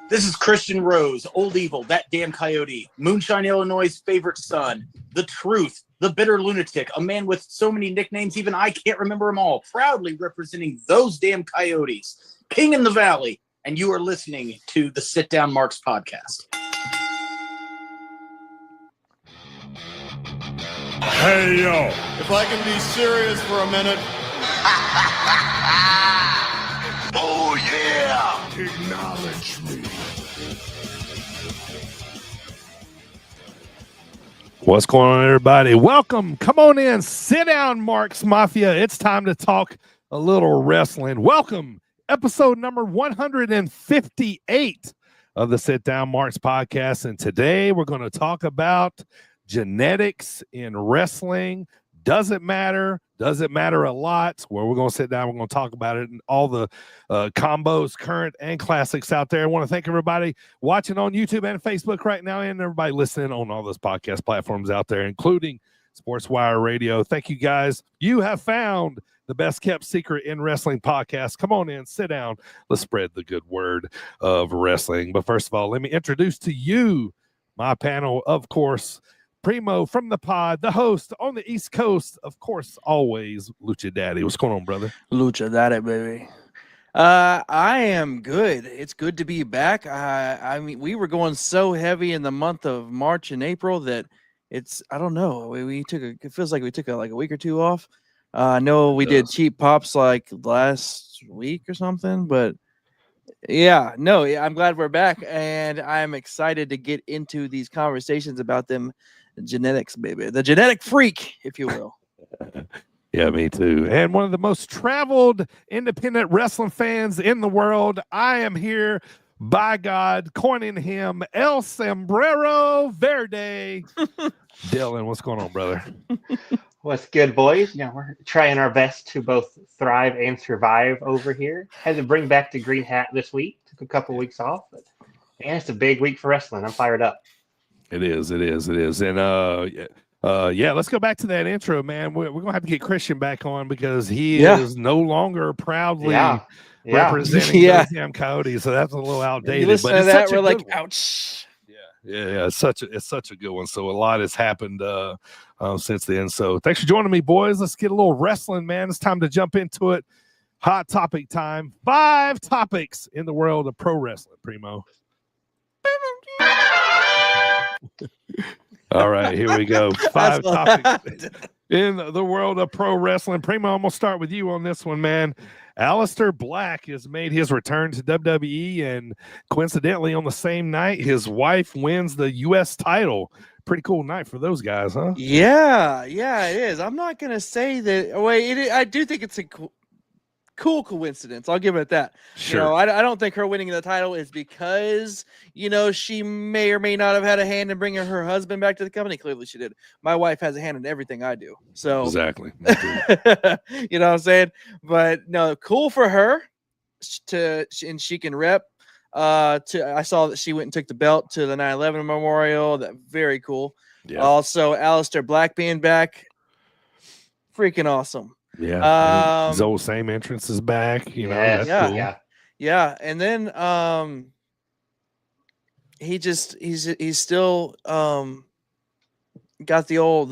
This is Christian Rose, Old Evil, That Damn Coyote, Moonshine, Illinois' favorite son, The Truth, The Bitter Lunatic, a man with so many nicknames even I can't remember them all, proudly representing those damn Coyotes, King in the Valley, and you are listening to the Sit Down Marks podcast. Hey, yo. If I can be serious for a minute. Oh, yeah. Acknowledge me. What's going on, everybody? Welcome. Come on in. Sit down, Marks Mafia. It's time to talk a little wrestling. Welcome. Episode number 158 of the Sit Down Marks podcast. And today we're going to talk about genetics in wrestling. Does it matter? Does it matter a lot? Well, we're going to sit down. We're going to talk about it and all the combos, current and classics out there. I want to thank everybody watching on YouTube and Facebook right now, and everybody listening on all those podcast platforms out there, including SportsWire Radio. Thank you, guys. You have found the best kept secret in wrestling podcast. Come on in, sit down. Let's spread the good word of wrestling. But first of all, let me introduce to you my panel, of course. Primo from the pod, the host on the East Coast, of course, always Lucha Daddy. What's going on, brother? Lucha Daddy, baby. I am good. It's good to be back. I mean, we were going so heavy in the month of March and April that I don't know. It feels like we took a week or two off. I know we did cheap pops like last week or something, but yeah, no, I'm glad we're back, and I'm excited to get into these conversations about them genetics, baby. The genetic freak, if you will. Yeah, me too. And one of the most traveled independent wrestling fans in the world. I am here, by God, coining him El Sombrero Verde. Dylan, what's going on, brother? What's good, boys? You know, we're trying our best to both thrive and survive over here. Had to bring back the green hat this week. Took a couple weeks off, but man, it's a big week for wrestling. I'm fired up. It is. And yeah, let's go back to that intro, man. We're gonna have to get Christian back on because he is no longer proudly representing those damn Coyotes. So that's a little outdated. You listen but to it's that, such we're like, one. ouch. Yeah. It's such a good one. So a lot has happened since then. So thanks for joining me, boys. Let's get a little wrestling, man. It's time to jump into it. Hot topic time. 5 topics in the world of pro wrestling, Primo. All right, here we go. 5 topics in the world of pro wrestling. Primo, I'm going to start with you on this one, man. Aleister Black has made his return to WWE, and coincidentally, on the same night, his wife wins the U.S. title. Pretty cool night for those guys, huh? Yeah, it is. I'm not going to say that. Wait, I do think it's a cool coincidence. I'll give it that. Sure. You know, I don't think her winning the title is because, you know, she may or may not have had a hand in bringing her husband back to the company. Clearly she did. My wife has a hand in everything I do. So Exactly. you know what I'm saying? But no, cool for her and she can rep. I saw that she went and took the belt to the 9/11 memorial. That very cool. Yeah. Also, Aleister Black being back. Freaking awesome. Yeah, his old same entrance is back. You know, that's cool. Yeah. And then he's still got the old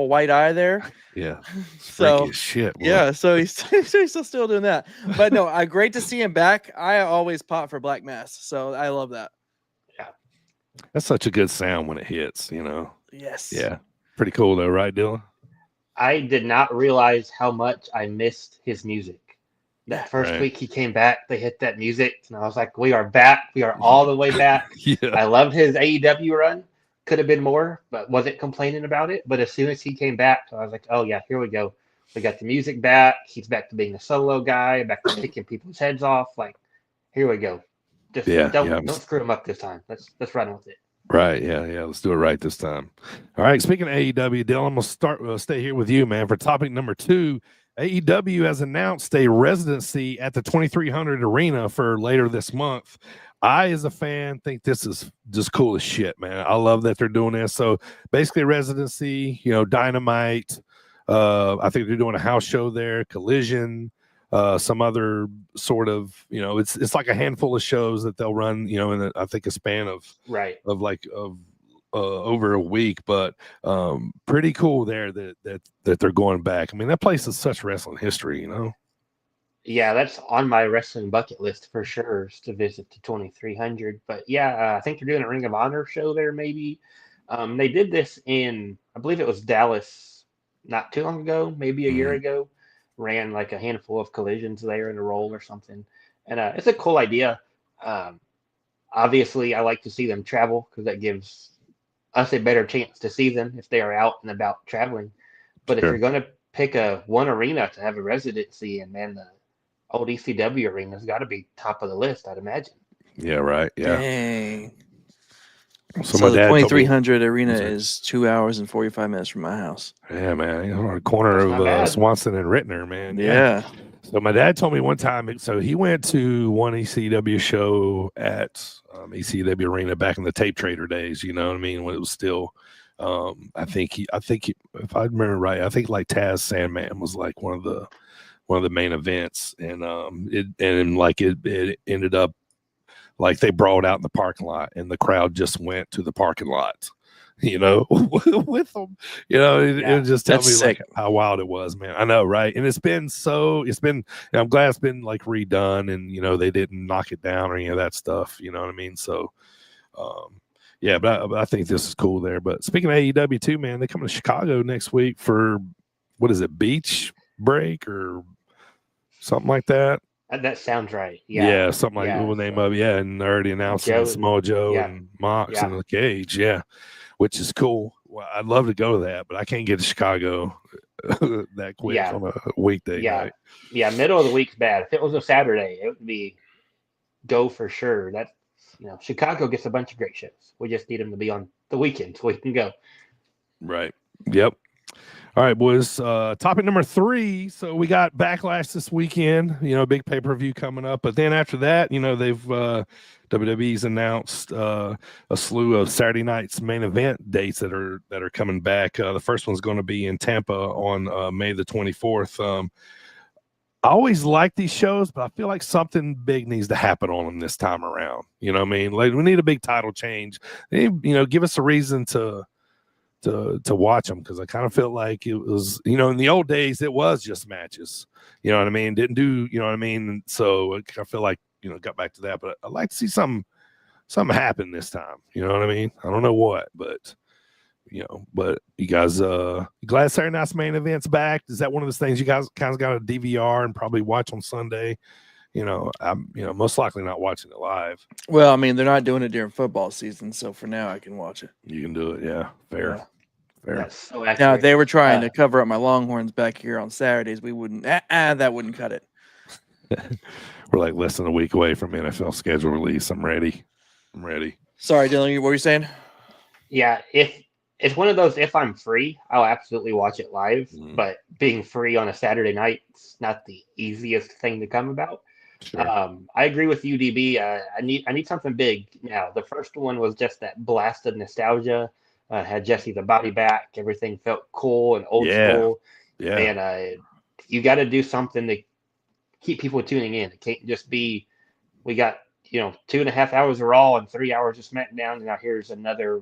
white eye there. Yeah, so shit. Boy. Yeah, so he's still doing that. But no, great to see him back. I always pop for Black Mass, so I love that. Yeah, that's such a good sound when it hits. You know. Yes. Yeah, pretty cool though, right, Dylan? I did not realize how much I missed his music. That first week he came back, they hit that music, and I was like, we are back. We are all the way back. Yeah. I loved his AEW run. Could have been more, but wasn't complaining about it. But as soon as he came back, I was like, oh, yeah, here we go. We got the music back. He's back to being a solo guy, back to picking people's heads off. Like, here we go. Just don't screw him up this time. Let's run with it. Right, yeah. Let's do it right this time. All right, speaking of AEW, Dylan, I'm going to stay here with you, man. For topic number 2, AEW has announced a residency at the 2300 Arena for later this month. I, as a fan, think this is just cool as shit, man. I love that they're doing this. So basically residency, you know, Dynamite. I think they're doing a house show there, Collision. some other sort of, it's like a handful of shows that they'll run, in I think a span of over a week, but pretty cool there that they're going back. I mean, that place is such wrestling history, Yeah, that's on my wrestling bucket list for sure, is to visit the 2300. But yeah, I think they're doing a Ring of Honor show there, maybe. They did this in, I believe it was Dallas not too long ago, maybe a year ago. Ran like a handful of collisions there in a roll or something. And it's a cool idea. Obviously, I like to see them travel because that gives us a better chance to see them if they are out and about traveling. But if you're going to pick one arena to have a residency in, man, the old ECW arena's got to be top of the list, I'd imagine. Yeah, right. Yeah. Dang. So So my the dad told me- 2300 arena is 2 hours and 45 minutes from my house. Yeah, man. On the corner That's not of bad. Swanson and Rittner, man. Yeah. So my dad told me one time, so he went to one ECW show at ECW Arena back in the Tape Trader days, you know what I mean, when it was still, I think he, if I remember right, I think like Taz Sandman was like one of the main events, and it ended up like they brought out in the parking lot, and the crowd just went to the parking lot, with them. It just tells me like how wild it was, man. I know, right? And it's been I'm glad it's been like redone, and they didn't knock it down or any of that stuff. You know what I mean? So, yeah, but I think this is cool there. But speaking of AEW too, man, they come to Chicago next week for what is it, Beach Break or something like that. That sounds right. Yeah, something like the name of it. Yeah, and they already announced Samoa Joe and Mox and the Cage. Yeah, which is cool. Well, I'd love to go to that, but I can't get to Chicago that quick on a weekday night. Yeah, middle of the week's bad. If it was a Saturday, it would be go for sure. That Chicago gets a bunch of great shows. We just need them to be on the weekend so we can go. Right. Yep. All right, boys. Topic number 3. So we got Backlash this weekend. Big pay-per-view coming up. But then after that, they've WWE's announced a slew of Saturday night's main event dates that are coming back. The first one's going to be in Tampa on May the 24th. I always like these shows, but I feel like something big needs to happen on them this time around. You know what I mean? Like we need a big title change. Give us a reason to watch them, because I kind of felt like it was, in the old days it was just matches. You know what I mean? Didn't do, you know what I mean? And so I feel like got back to that, but I'd like to see something happen this time. You know what I mean? I don't know what, but but you guys, glad Saturday night's main event's back. Is that one of those things you guys kind of got a DVR and probably watch on Sunday? I'm most likely not watching it live. Well, I mean, they're not doing it during football season, so for now I can watch it. You can do it, yeah. Fair. That's so accurate. Now, if they were trying to cover up my Longhorns back here on Saturdays, we wouldn't. That wouldn't cut it. We're like less than a week away from NFL schedule release. I'm ready. Sorry, Dylan, what were you saying? Yeah, if it's one of those, if I'm free, I'll absolutely watch it live. But being free on a Saturday night, it's not the easiest thing to come about. Sure. I agree with you, DB. I need something big now. The first one was just that blast of nostalgia. Had Jesse the Body back. Everything felt cool and old school. Yeah. And you got to do something to keep people tuning in. It can't just be, we got 2.5 hours of Raw and 3 hours of SmackDown, and now here's another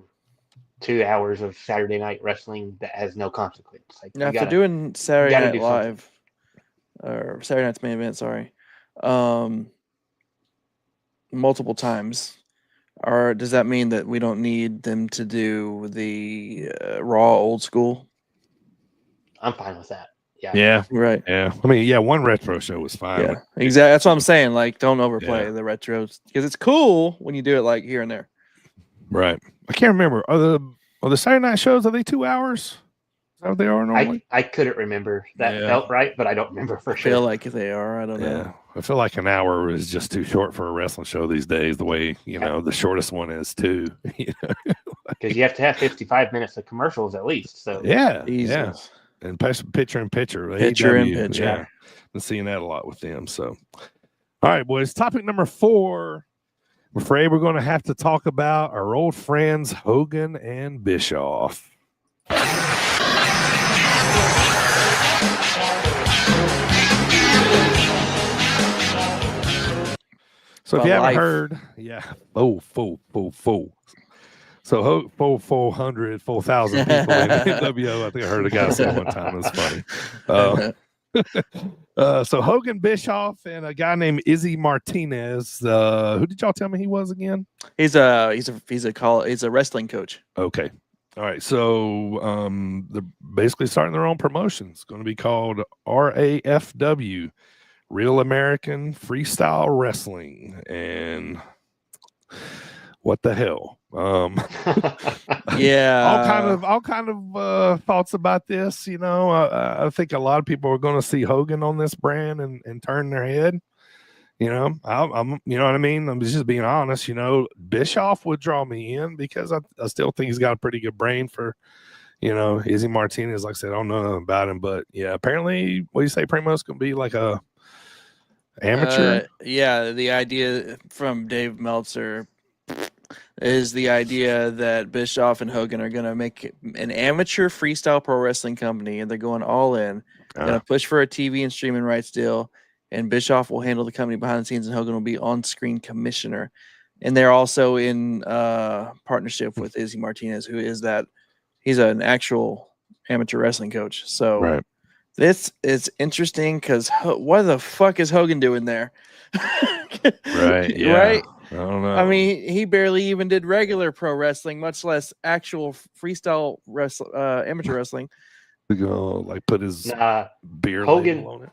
2 hours of Saturday Night Wrestling that has no consequence. Like, now, if they're doing Saturday Night Live or Saturday Night's main event, multiple times, or does that mean that we don't need them to do the Raw old school? I'm fine with that. Yeah. Right. Yeah. I mean, one retro show was fine. Yeah. Exactly. That's what I'm saying. Like, don't overplay the retros, because it's cool when you do it like here and there. Right. I can't remember. Are the Saturday night shows, are they 2 hours? Is that what they are normally? I couldn't remember. That felt right, but I don't remember for sure. I feel like they are. I don't know. I feel like an hour is just too short for a wrestling show these days, the way, the shortest one is too. Because you have to have 55 minutes of commercials at least. So yeah. And picture in picture. Yeah. Been seeing that a lot with them. So, all right, boys. Topic number 4. I'm afraid we're going to have to talk about our old friends Hogan and Bischoff. So if My you haven't life. heard, yeah, full. So 400, 4,000 people in NWO. I think I heard a guy say one time. It was funny. So Hogan, Bischoff, and a guy named Izzy Martinez. Who did y'all tell me he was again? He's a wrestling coach. Okay. All right. So they're basically starting their own promotion. It's going to be called RAFW, Real American Freestyle Wrestling. And what the hell? Yeah. all kind of thoughts about this. You know, I think a lot of people are going to see Hogan on this brand and turn their head. You know, I'm you know what I mean? I'm just being honest. You know, Bischoff would draw me in because I still think he's got a pretty good brain for, you know, Izzy Martinez. Like I said, I don't know nothing about him, but yeah, apparently, what do you say, Primo's going to be like a amateur? Yeah, the idea from Dave Meltzer is the idea that Bischoff and Hogan are going to make an amateur freestyle pro wrestling company, and they're going all in. Going to push for a TV and streaming rights deal, and Bischoff will handle the company behind the scenes, and Hogan will be on-screen commissioner. And they're also in partnership with Izzy Martinez, who is he's an actual amateur wrestling coach. So Right. this is interesting because what the fuck is Hogan doing there? Right. Yeah. Right. I don't know. I mean, he barely even did regular pro wrestling, much less actual freestyle amateur wrestling. Like put his beer Hogan- label on it.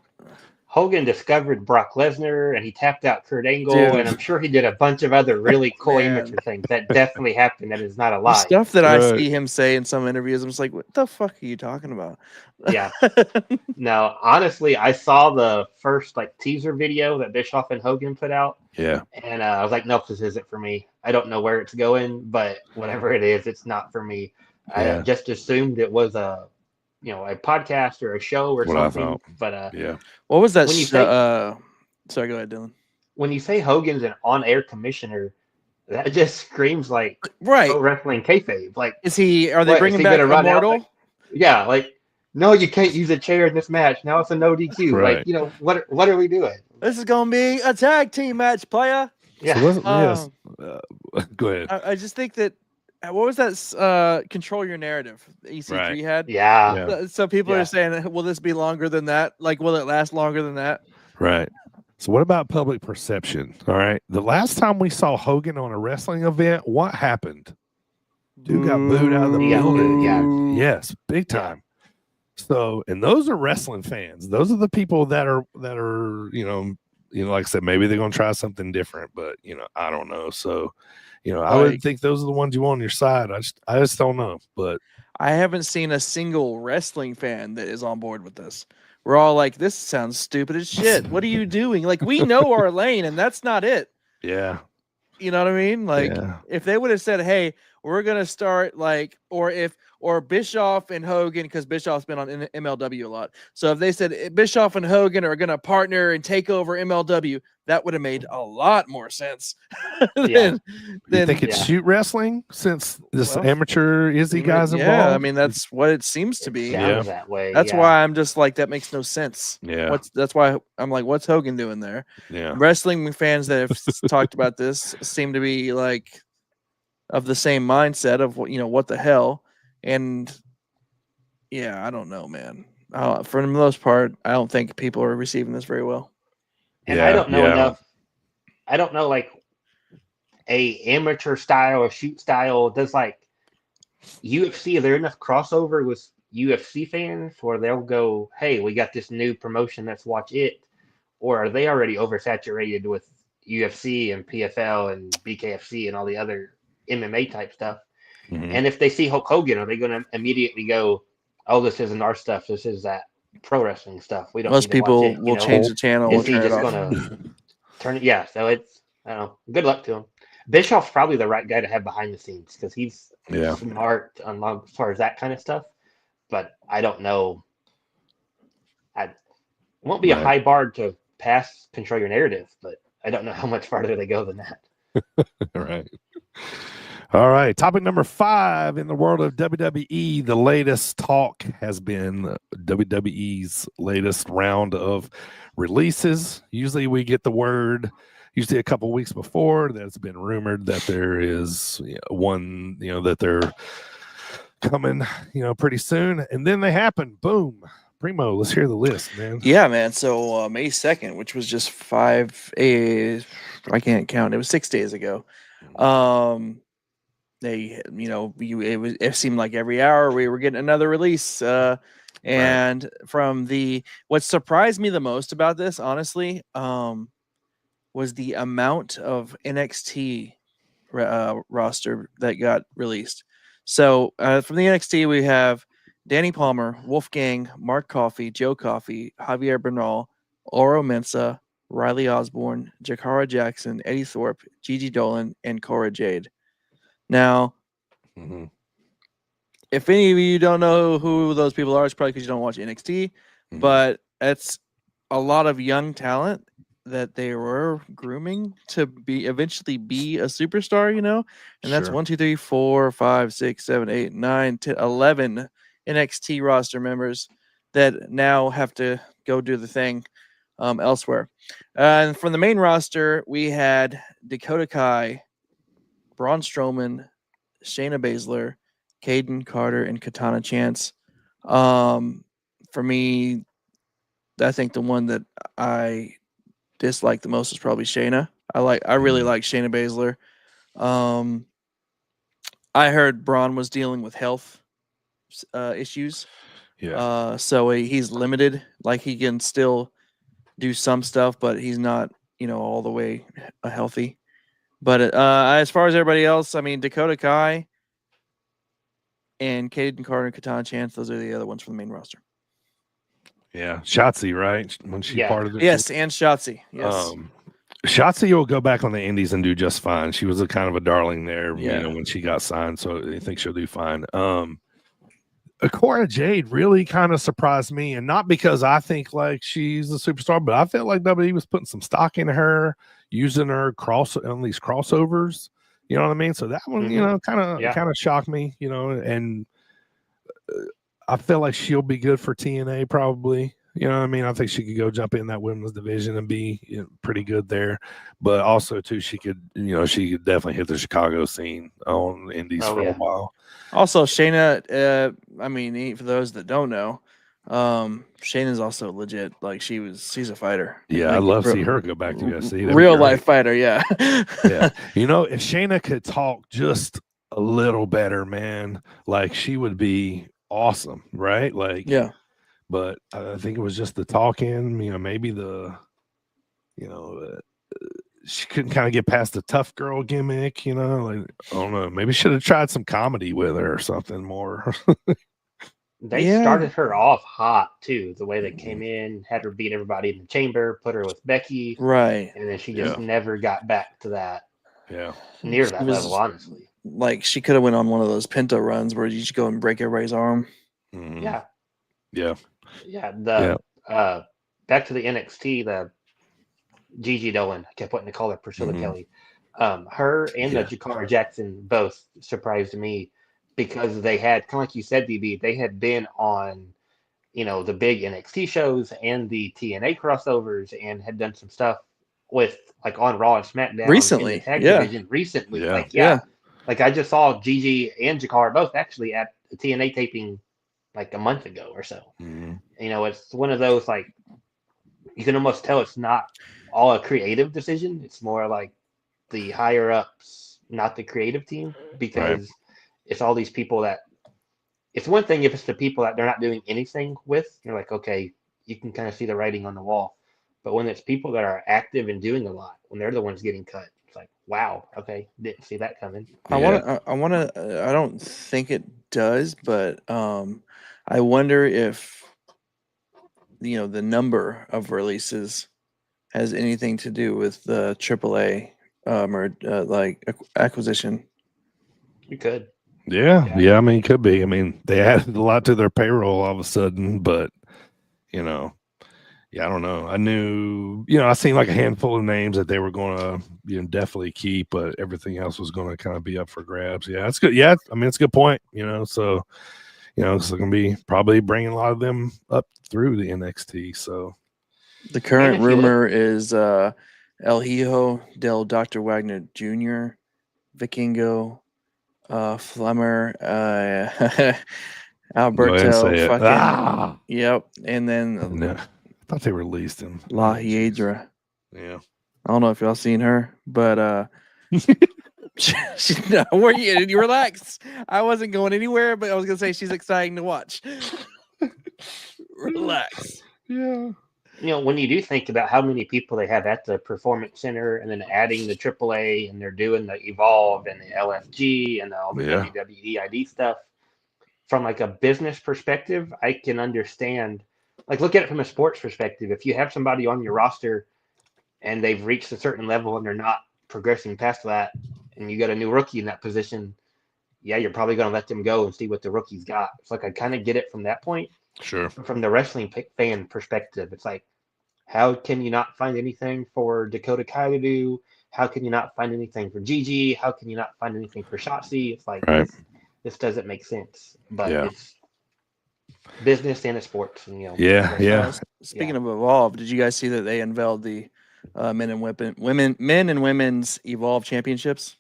Hogan discovered Brock Lesnar, and he tapped out Kurt Angle, Dude. and I'm sure he did a bunch of other really cool Man. amateur things that definitely happened. That is not a The lie. stuff that I Right. see him say in some interviews, I'm just like, what the fuck are you talking about? Yeah. No, honestly, I saw the first teaser video that Bischoff and Hogan put out, Yeah. and I was like, nope, this isn't for me. I don't know where it's going, but whatever it is, it's not for me. Yeah. I just assumed it was a podcast or a show or What I something. thought. But Yeah. What was that? When you Sorry, go ahead, Dylan. when you say Hogan's an on-air commissioner, that just screams like Right. pro wrestling kayfabe. Like, Are they What, is bringing he back gonna run out Immortal? yeah, no, you can't use a chair in this match. Now it's a no DQ. Right. What are we doing? This is going to be a tag team match, player. Yeah. So yes. Go ahead. I just think that, what was that? Control Your Narrative EC3 Right. had? Yeah. Yeah. So people Yeah. are saying, will this be longer than that? Like, will it last longer than that? Right. So what about public perception? All right. The last time we saw Hogan on a wrestling event, what happened? Dude got booed out of the He got building. booed, yeah. Yes, big time. So, and those are wrestling fans. Those are the people that are, like I said, maybe they're going to try something different, but I don't know. So, I would think those are the ones you want on your side. I just don't know, but I haven't seen a single wrestling fan that is on board with this. We're all like, this sounds stupid as shit. What are you doing? Like, we know our lane, and that's not it. yeah. You know what I mean? Like, Yeah. if they would have said, hey, we're going to start or Bischoff and Hogan, because Bischoff's been on MLW a lot. So if they said Bischoff and Hogan are going to partner and take over MLW, that would have made a lot more sense. Yeah. You think it's yeah. shoot wrestling since this Well, amateur Izzy guy's involved? Yeah, I mean, that's what it seems to be. Sounds that way. That's yeah. why I'm just like, that makes no sense. Yeah. That's why I'm like, what's Hogan doing there? Yeah. Wrestling fans that have talked about this seem to be like of the same mindset of what the hell. And yeah, I don't know, man. For the most part, I don't think people are receiving this very well. And Yeah, I don't know yeah. enough. I don't know a amateur style or shoot style. Does UFC? Are there enough crossover with UFC fans where they'll go, hey, we got this new promotion, let's watch it? Or are they already oversaturated with UFC and PFL and BKFC and all the other MMA type stuff? Mhm. And if they see Hulk Hogan, are they going to immediately go, oh, this isn't our stuff, this is that pro wrestling stuff? We don't Most need to watch people it, will change the channel or Is he turn it just off. gonna turn it? Yeah, so it's, I don't know. Good luck to him. Bischoff's probably the right guy to have behind the scenes because he's Yeah. smart as far as that kind of stuff. But I don't know. It won't be a Right. high bar to pass Control Your Narrative, but I don't know how much farther they go than that. Right. All right. Topic number 5 in the world of WWE. The latest talk has been WWE's latest round of releases. Usually we get the word, usually a couple weeks before. That's been rumored that there is one, that they're coming, pretty soon. And then they happen. Boom. Primo, let's hear the list, man. Yeah, man. So May 2nd, which was just I can't count. It was 6 days ago. They, it seemed like every hour we were getting another release. And from what surprised me the most about this, honestly, was the amount of NXT roster that got released. So from the NXT, we have Danny Palmer, Wolfgang, Mark Coffey, Joe Coffey, Javier Bernal, Oro Mensah, Riley Osborne, Jakara Jackson, Eddie Thorpe, Gigi Dolan, and Cora Jade. Now, if any of you don't know who those people are, it's probably because you don't watch NXT, but it's a lot of young talent that they were grooming to eventually be a superstar, and that's 1, 2, 3, 4, 5, 6, 7, 8, 9, 10, 11 NXT roster members that now have to go do the thing elsewhere. And from the main roster, we had Dakota Kai, Braun Strowman, Shayna Baszler, Caden Carter, and Katana Chance. For me, I think the one that I dislike the most is probably Shayna. I really like Shayna Baszler. I heard Braun was dealing with health issues. Yeah. So he's limited. Like, he can still do some stuff, but he's not, all the way healthy. But as far as everybody else, I mean, Dakota Kai and Caden Carter and Katana Chance, those are the other ones from the main roster. Yeah. Shotzi, right? When she part of it. Yes, and Shotzi. Yes. Shotzi will go back on the indies and do just fine. She was a kind of a darling there, when she got signed. So I think she'll do fine. Cora Jade really kind of surprised me, and not because I think like she's a superstar, but I felt like WWE was putting some stock in her, using her on these crossovers. You know what I mean? So that one, kind of shocked me. And I feel like she'll be good for TNA probably. You know what I mean? I think she could go jump in that women's division and be pretty good there. But also, too, she could definitely hit the Chicago scene on indies for a while. Also, Shayna, for those that don't know, Shayna's also legit. Like, she's a fighter. Yeah, like, I'd love to see her go back to UFC. Real life fighter, yeah. Yeah. If Shayna could talk just a little better, man, like, she would be awesome, right? Like, yeah. But I think it was just the talking, maybe she couldn't kind of get past the tough girl gimmick, like, I don't know. Maybe should have tried some comedy with her or something more. They started her off hot too. The way they came in, had her beat everybody in the chamber, put her with Becky, right, and then she just never got back to that. Yeah, near that level, honestly. Like, she could have went on one of those Pinto runs where you just go and break everybody's arm. Yeah. Yeah. Back to the NXT, the Gigi Dolan, I kept wanting to call her Priscilla Kelly. Her and the Jakara Jackson both surprised me because they had, kind of like you said, DB, they had been on, the big NXT shows and the TNA crossovers and had done some stuff with, like, on Raw and SmackDown recently. In the tag division recently. Like, I just saw Gigi and Jakara both actually at the TNA taping like a month ago or so. It's one of those, like, you can almost tell it's not all a creative decision. It's more like the higher ups, not the creative team, because it's all these people that, it's one thing if it's the people that they're not doing anything with, you're like, okay, you can kind of see the writing on the wall. But when it's people that are active and doing a lot, when they're the ones getting cut, it's like, wow, okay, didn't see that coming. I don't think it does, but I wonder if the number of releases has anything to do with the AAA acquisition. You could. Yeah. I mean, it could be. I mean, they added a lot to their payroll all of a sudden, but I don't know. I knew, I seen like a handful of names that they were going to, definitely keep, but everything else was going to kind of be up for grabs. Yeah, that's good. Yeah, I mean, it's a good point. So. It's going to be probably bringing a lot of them up through the NXT. So the current rumor is El Hijo del Dr. Wagner Jr., Vikingo, Flemmer, Go ahead and Alberto, say it. fucking, yep. And then No, I thought they released him. La Oh, jeez. Hiedra. Yeah. I don't know if y'all seen her, but no, where you relax. I wasn't going anywhere, but I was gonna say she's exciting to watch. Relax. Yeah. When you do think about how many people they have at the Performance Center and then adding the AAA and they're doing the Evolve and the LFG and all the Yeah. WWE ID stuff, from like a business perspective, I can understand. Like, look at it from a sports perspective. If you have somebody on your roster and they've reached a certain level and they're not progressing past that, and you got a new rookie in that position, yeah, you're probably going to let them go and see what the rookie's got. It's like I kind of get it from that point. Sure. From the wrestling fan perspective, it's like, how can you not find anything for Dakota Kai to do? How can you not find anything for Gigi? How can you not find anything for Shotzi? It's like, Right. this doesn't make sense. But Yeah. it's business and it's sports. And, Yeah. Yeah. Speaking of Evolve, did you guys see that they unveiled the men and women's Evolve championships?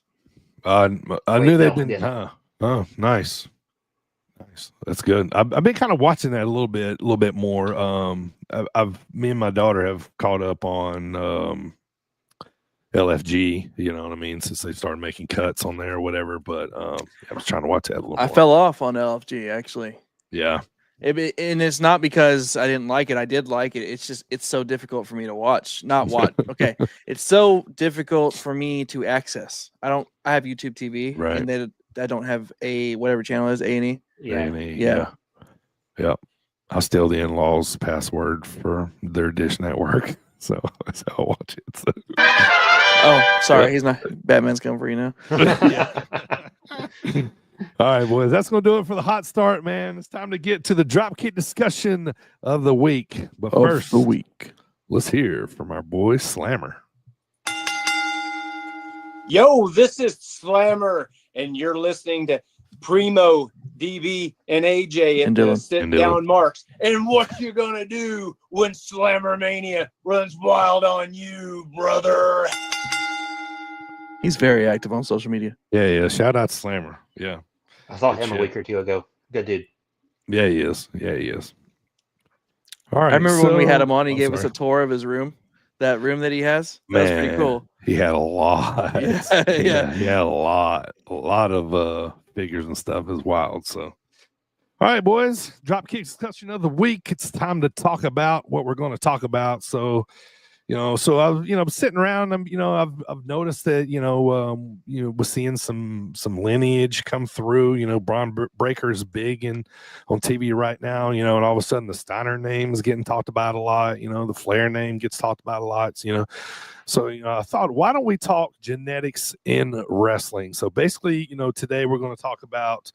I Wait, knew they no, didn't. didn't. Oh, nice. Nice. That's good. I've been kind of watching that a little bit more. Me and my daughter have caught up on LFG, you know what I mean, since they started making cuts on there or whatever. But I was trying to watch that a little I more. fell off on LFG actually. Yeah. And it's not because I didn't like it. I did like it. It's just it's so difficult for me to watch. Not watch. Okay, it's so difficult for me to access. I have YouTube TV, Right. and then I don't have a whatever channel it is A&E. Yeah. Yeah. I'll steal the in-laws' password for their Dish Network, so that's how I watch it. So. Oh, sorry, he's not. Batman's coming for you now. All right, boys, that's going to do it for the hot start, man. It's time to get to the dropkick discussion of the week. But first, let's hear from our boy Slammer. Yo, this is Slammer, and you're listening to Primo, DB, and AJ And at the Dylan. Sit And Down Marks. And what you gonna do when Slammer Mania runs wild on you, brother? He's very active on social media. Yeah. Shout out to Slammer. Yeah. I saw Good him shit. a week or two ago. Good dude. Yeah, he is. All right. I remember when we had him on, he Oh, gave us sorry. a tour of his room, that room that he has. That was pretty Man, cool. He had a lot. Yeah. He had a lot of figures and stuff. Is wild. So, all right, boys, dropkick discussion of the week. It's time to talk about what we're going to talk about. So, so I've sitting around. I've noticed that we're seeing some lineage come through. Braun Breaker's big on TV right now. And all of a sudden the Steiner name is getting talked about a lot. The Flair name gets talked about a lot. So I thought, why don't we talk genetics in wrestling? So basically, today we're going to talk about,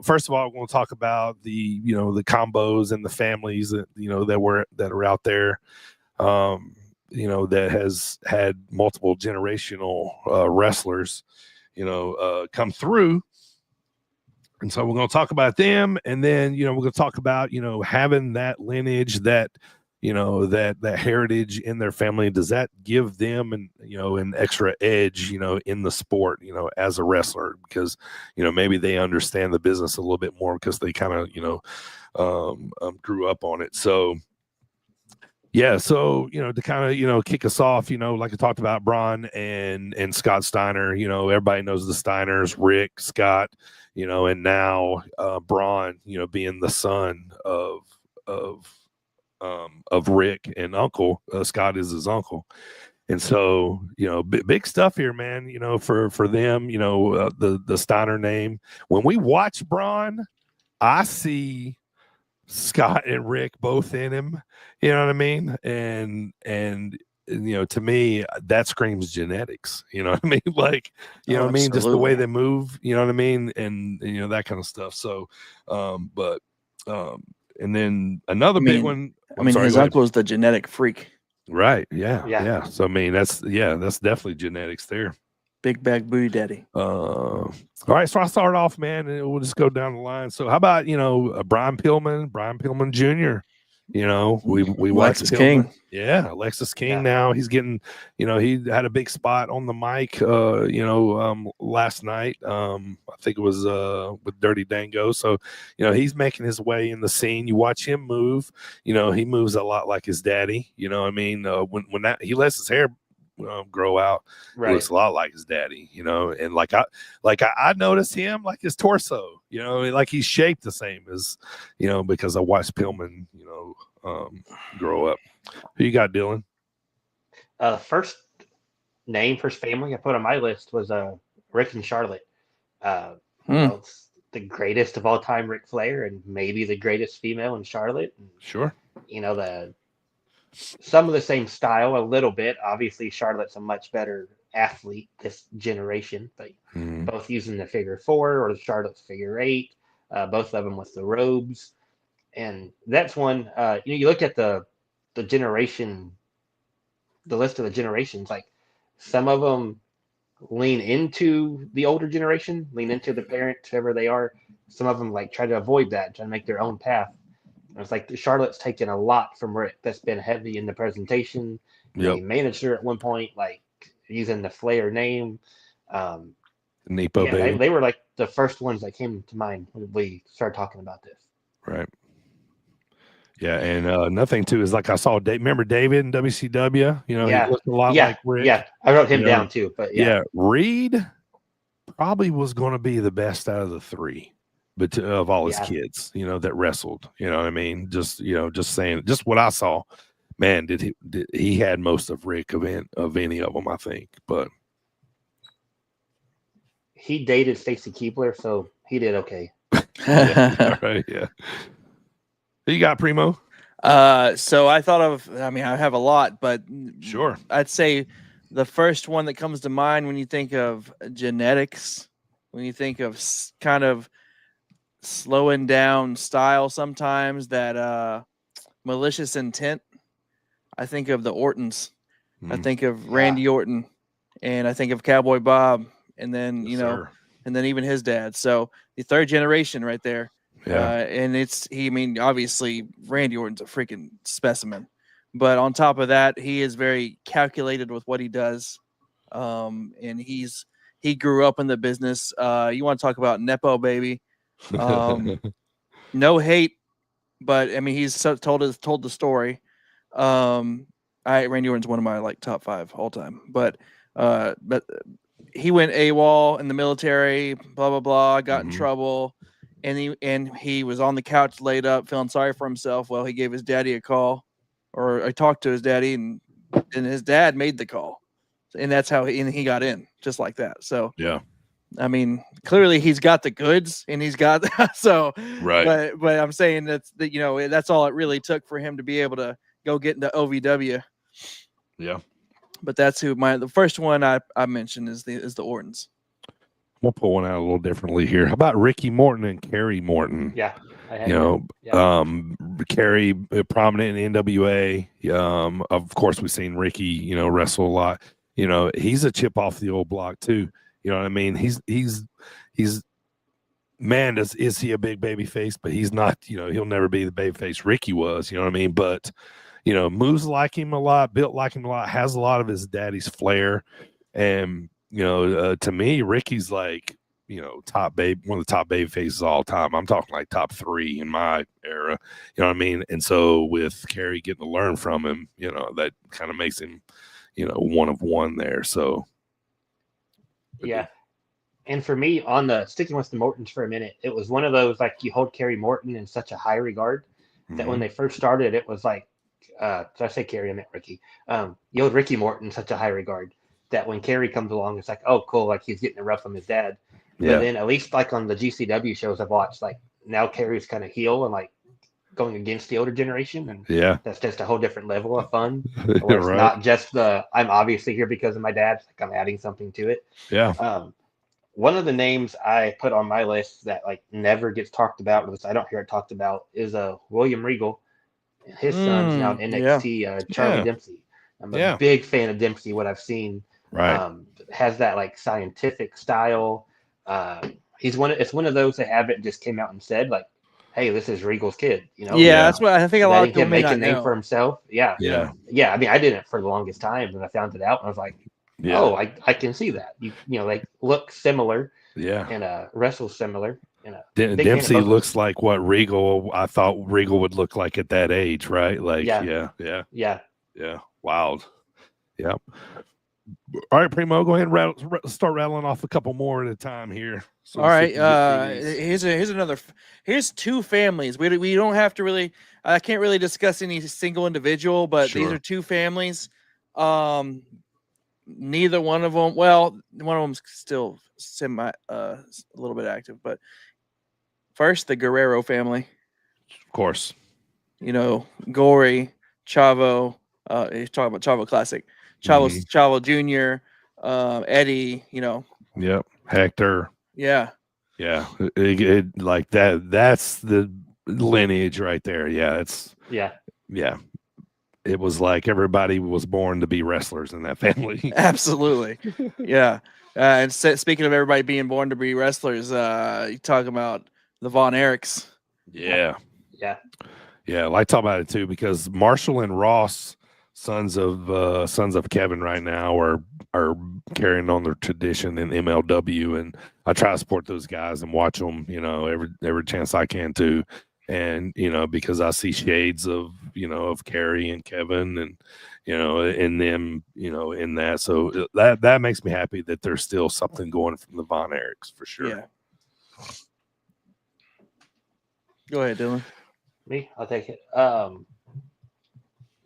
first of all, we're going to talk about the the combos and the families that that are out there. That has had multiple generational wrestlers, come through. And so we're going to talk about them. And then, we're going to talk about, having that lineage, that heritage in their family. Does that give them an extra edge, in the sport, as a wrestler? Because, maybe they understand the business a little bit more because they kind of, grew up on it. So, yeah, so to kind of kick us off, like I talked about Braun and Scott Steiner, everybody knows the Steiners, Rick, Scott, and now Braun, being the son of Rick and uncle. Scott is his uncle, and so big stuff here, man. For them, the Steiner name. When we watch Braun, I see Scott and Rick both in him, you know what I mean? And to me, that screams genetics, you know what I mean? Like, you know what I mean? Just the way they move, you know what I mean? And that kind of stuff. So, and then another big one. His uncle is the genetic freak. Right. Yeah. So, I mean, that's definitely genetics there. Big bag booty daddy. All right, so I'll start off, man, and we'll just go down the line. So how about Brian Pillman Jr., You know, we watched Alexis Pillman. King. Yeah, Alexis King. Yeah. Now he's getting, you know, he had a big spot on the mic. Last night. I think it was with Dirty Dango. So, you know, he's making his way in the scene. You watch him move. You know, he moves a lot like his daddy. You know, what I mean, when that he lets his hair grow out, Right. it looks a lot like his daddy. You know, and I noticed him like his torso. You know, like he's shaped the same as, you know, because I watched Pillman, you know, grow up. Who you got, Dylan? First family I put on my list was Rick and Charlotte. You know, it's the greatest of all time, Ric Flair, and maybe the greatest female in Charlotte. And, Sure. you know, some of the same style a little bit. Obviously, Charlotte's a much better athlete this generation, but both using the figure 4 or the Charlotte's figure 8, both of them with the robes. And that's one, you look at the generation, the list of the generations, like some of them lean into the older generation, lean into the parents, whoever they are. Some of them like try to avoid that, try to make their own path. And it's like Charlotte's taken a lot from Rick. That's been heavy in the presentation. Yep. He managed her at one point, like using the Flair name. Nepo baby. They were like the first ones that came to mind when we started talking about this. Right. Yeah, and another thing too is like I saw remember David in WCW? You know, he looked a lot like Rick. Yeah, I wrote him down too, but yeah, Reed probably was going to be the best out of the 3, but of all his kids, you know, that wrestled. You know what I mean? Just just saying, just what I saw. Man, he had most of Rick of any of them, I think. But he dated Stacy Keibler, so he did okay. Right, yeah. Who you got, Primo? So I thought of, I mean, I have a lot, but sure, I'd say the first one that comes to mind when you think of genetics, when you think of kind of slowing down style sometimes, that malicious intent, I think of the Ortons. I think of Randy Orton, and I think of Cowboy Bob, and then, you know, and then even his dad. So the third generation right there. Yeah. And I mean, obviously Randy Orton's a freaking specimen, but on top of that, he is very calculated with what he does. And he grew up in the business. You want to talk about Nepo baby? No hate, but I mean, he's told the story. Randy Orton's one of my like top 5 all time, but he went AWOL in the military, blah, blah, blah, got in trouble. And he was on the couch laid up feeling sorry for himself. Well, he gave his daddy a call, or I talked to his daddy, and his dad made the call. And that's how he got in, just like that. So, yeah, I mean, clearly he's got the goods, and he's got so right. But I'm saying that you know, that's all it really took for him to be able to go get into OVW. Yeah. But that's who the first one I mentioned is the Ortons. We'll pull one out a little differently here. How about Ricky Morton and Kerry Morton? Yeah. Kerry prominent in NWA. Of course, we've seen Ricky, you know, wrestle a lot. You know, he's a chip off the old block too. You know what I mean? He's man, is he a big baby face? But he's not. You know, he'll never be the baby face Ricky was. You know what I mean? But you know, moves like him a lot, built like him a lot, has a lot of his daddy's flair, and you know, to me, Ricky's like, you know, one of the top baby faces of all time. I'm talking like top 3 in my era. You know what I mean? And so with Kerry getting to learn from him, you know, that kind of makes him, you know, one of one there. So yeah. And for me, on the sticking with the Mortons for a minute, it was one of those like you hold Kerry Morton in such a high regard that when they first started, it was like, so I say Kerry, I meant Ricky. You hold Ricky Morton in such a high regard that when Kerry comes along, it's like, oh, cool, like he's getting a rub from his dad. Yeah. But then at least like on the GCW shows I've watched, like now Kerry's kind of heel and like going against the older generation, and that's just a whole different level of fun. Where it's not just I'm obviously here because of my dad, like I'm adding something to it. Yeah. One of the names I put on my list that like never gets talked about, because I don't hear it talked about, is William Regal. His son's now in NXT, Charlie Dempsey. I'm a big fan of Dempsey, what I've seen. Right. Has that like scientific style. It's one of those that haven't just came out and said like, hey, this is Regal's kid. Yeah, that's what I think a lot of letting people him may make a not name know. for himself. Yeah, Yeah. yeah. I mean, I didn't for the longest time, and I found it out, and I was like, Yeah. oh, I can see that. They look similar Yeah. and wrestle similar. And big fan of Dempsey both of looks them. like what I thought Regal would look like at that age, right? Like, Yeah. yeah. Wild. Yep. All right, Primo, go ahead and start rattling off a couple more at a time here. So All right, here's here's two families. We don't have to really. I can't really discuss any single individual, but these Sure. are two families. Neither one of them. Well, one of them's still a little bit active, but first the Guerrero family. of course. Gory, Chavo. He's talking about Chavo Classic. Chavo Jr., Eddie. Yep. Hector. Yeah. Yeah. Like that. That's the lineage right there. Yeah. Yeah. It was like everybody was born to be wrestlers in that family. Absolutely. Yeah. And speaking of everybody being born to be wrestlers, you talking about the Von Erichs. Yeah. Yeah. Like talk about it too, because Marshall and Ross, sons of Kevin right now, are carrying on their tradition in MLW, and I try to support those guys and watch them, every chance I can too. And because I see shades of Kerry and Kevin, and in them, in that, so that makes me happy that there's still something going from the Von Erichs for sure. Yeah. Go ahead, Dylan. Me, I'll take it.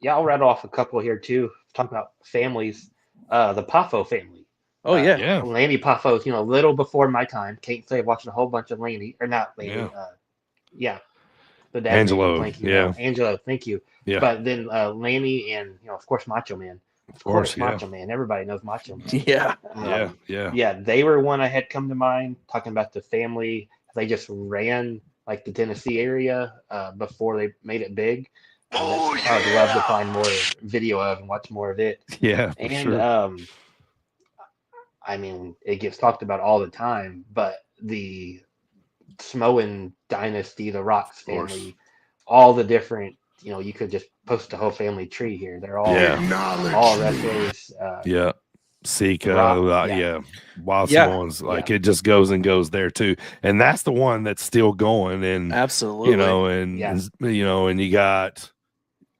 Yeah, I'll rattle off a couple here too. Talking about families, the Poffo family. Oh yeah. Lanny Poffo, a little before my time. Can't say I've watched a whole bunch of Lanny, or not Lanny. The dad Angelo. Angelo. Thank you. Yeah. But then Lanny and of course Macho Man. Of course, Macho Man. Everybody knows Macho Man. Yeah. Yeah. They were one I had come to mind. Talking about the family, they just ran like the Tennessee area before they made it big. I'd love to find more video of and watch more of it. Yeah. And sure. I mean, it gets talked about all the time, but the Samoan dynasty, the Rocks family, all the different, you could just post a whole family tree here. They're all wrestlers. Yeah. Sika, Wild Yeah. Samoans, it just goes and goes there too, and that's the one that's still going. And absolutely, and you got,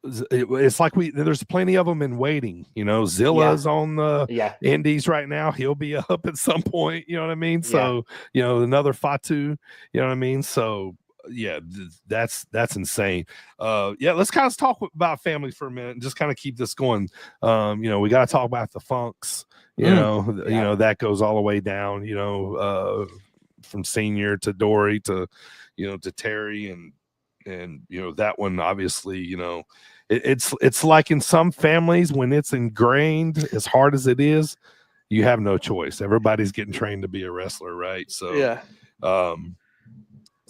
it's like there's plenty of them in waiting. Zilla's on the Indies right now. He'll be up at some point. You know what I mean? So another Fatu. You know what I mean? So yeah, that's insane. Let's kind of talk about family for a minute and just kind of keep this going. We got to talk about the Funks. That goes all the way down. From Senior to Dory to to Terry and that one obviously. It's like in some families when it's ingrained as hard as it is, you have no choice. Everybody's getting trained to be a wrestler, right? So yeah.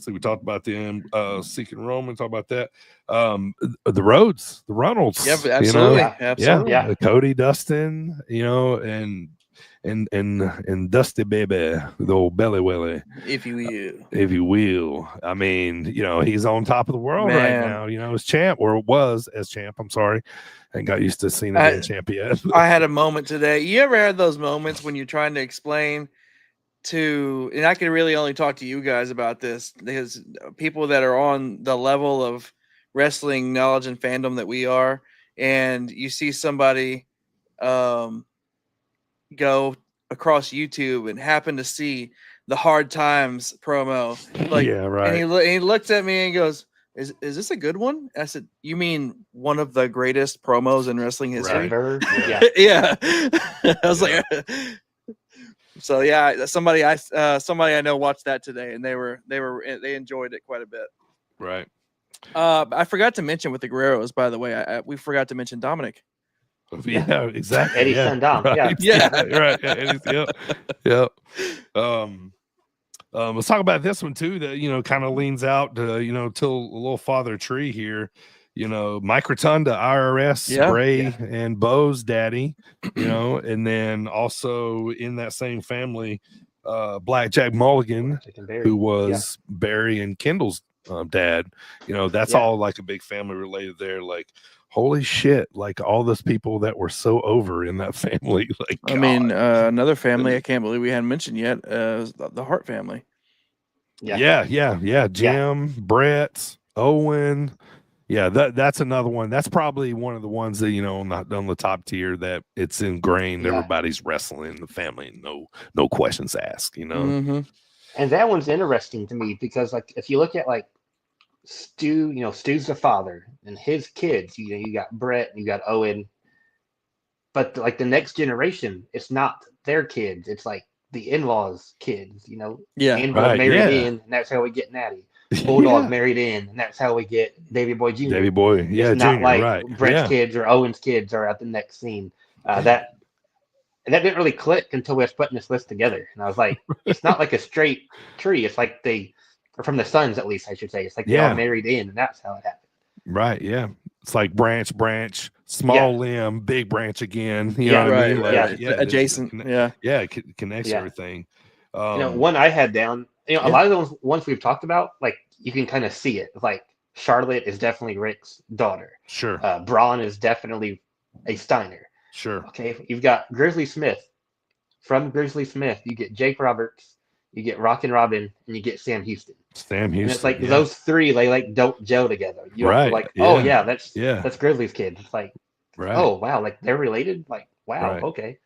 So we talked about them, Seeking Roman, talk about that. The Rhodes, the Ronalds. Yeah, absolutely. Absolutely. Yeah. Cody, Dustin, and Dusty Baby, the old belly willy. If you will. I mean, he's on top of the world right now, as champ, or was as champ. I'm sorry. I got used to seeing him as champ yet. I had a moment today. You ever had those moments when you're trying to explain and I can really only talk to you guys about this, because people that are on the level of wrestling knowledge and fandom that we are, and you see somebody go across YouTube and happen to see the Hard Times promo, and he looks at me and goes, is this a good one? I said, you mean one of the greatest promos in wrestling history? Right. Yeah. I was like, so yeah, somebody I know watched that today, and they enjoyed it quite a bit. Right. I forgot to mention with the Guerreros, by the way, we forgot to mention Dominic. Yeah, exactly. Eddie's son Dom. Right. Yeah. Right. Yep. Let's talk about this one too. That kind of leans out to till a little farther tree here. Mike Rotunda, IRS, Bray, and Bo's daddy, and then also in that same family, Blackjack Mulligan, who was Barry and Kendall's dad. You know, that's Yeah. all like a big family related there. Like, holy shit! Like all those people that were so over in that family. Like, I mean, God. another family I can't believe we hadn't mentioned yet is the Hart family. Yeah. Jim, Brett, Owen. Yeah, that's another one. That's probably one of the ones that, you know, on the top tier that it's ingrained. Yeah. Everybody's wrestling in the family. No questions asked. You know. Mm-hmm. And that one's interesting to me because, like, if you look at like Stu, you know, Stu's the father and his kids. You know, you got Brett and you got Owen, but like the next generation, it's not their kids. It's like the in-laws' kids. You know, Yeah. Anvil Right, married yeah. in, and that's how we get Natty. Bulldog Yeah. married in, and that's how we get Davy Boy Jr. Davy Boy, yeah, It's not Junior, like right? Brett's Yeah, kids or Owen's kids are at the next scene. That didn't really click until we was putting this list together, and I was like, it's not like a straight tree. It's like or from the sons at least, I should say. It's like they all Yeah. married in, and that's how it happened. right. Yeah, it's like branch, small limb, big branch again. You Yeah. know what I Right, mean? right. Like, It's adjacent. Yeah. yeah, it connects Yeah. everything. You know, one I had down. You know, a Yeah. lot of those ones we've talked about, like you can kind of see it. Like Charlotte is definitely Rick's daughter. Sure, Braun is definitely a Steiner. sure. Okay, you've got Grizzly Smith. From Grizzly Smith, you get Jake Roberts, you get Rockin' Robin, and you get Sam Houston. Sam Houston. And it's like yeah. those three, they like don't gel together. You don't Right, feel like, oh yeah, yeah, that's Grizzly's kid. It's like, right. oh wow, like they're related. Like wow, Right. okay.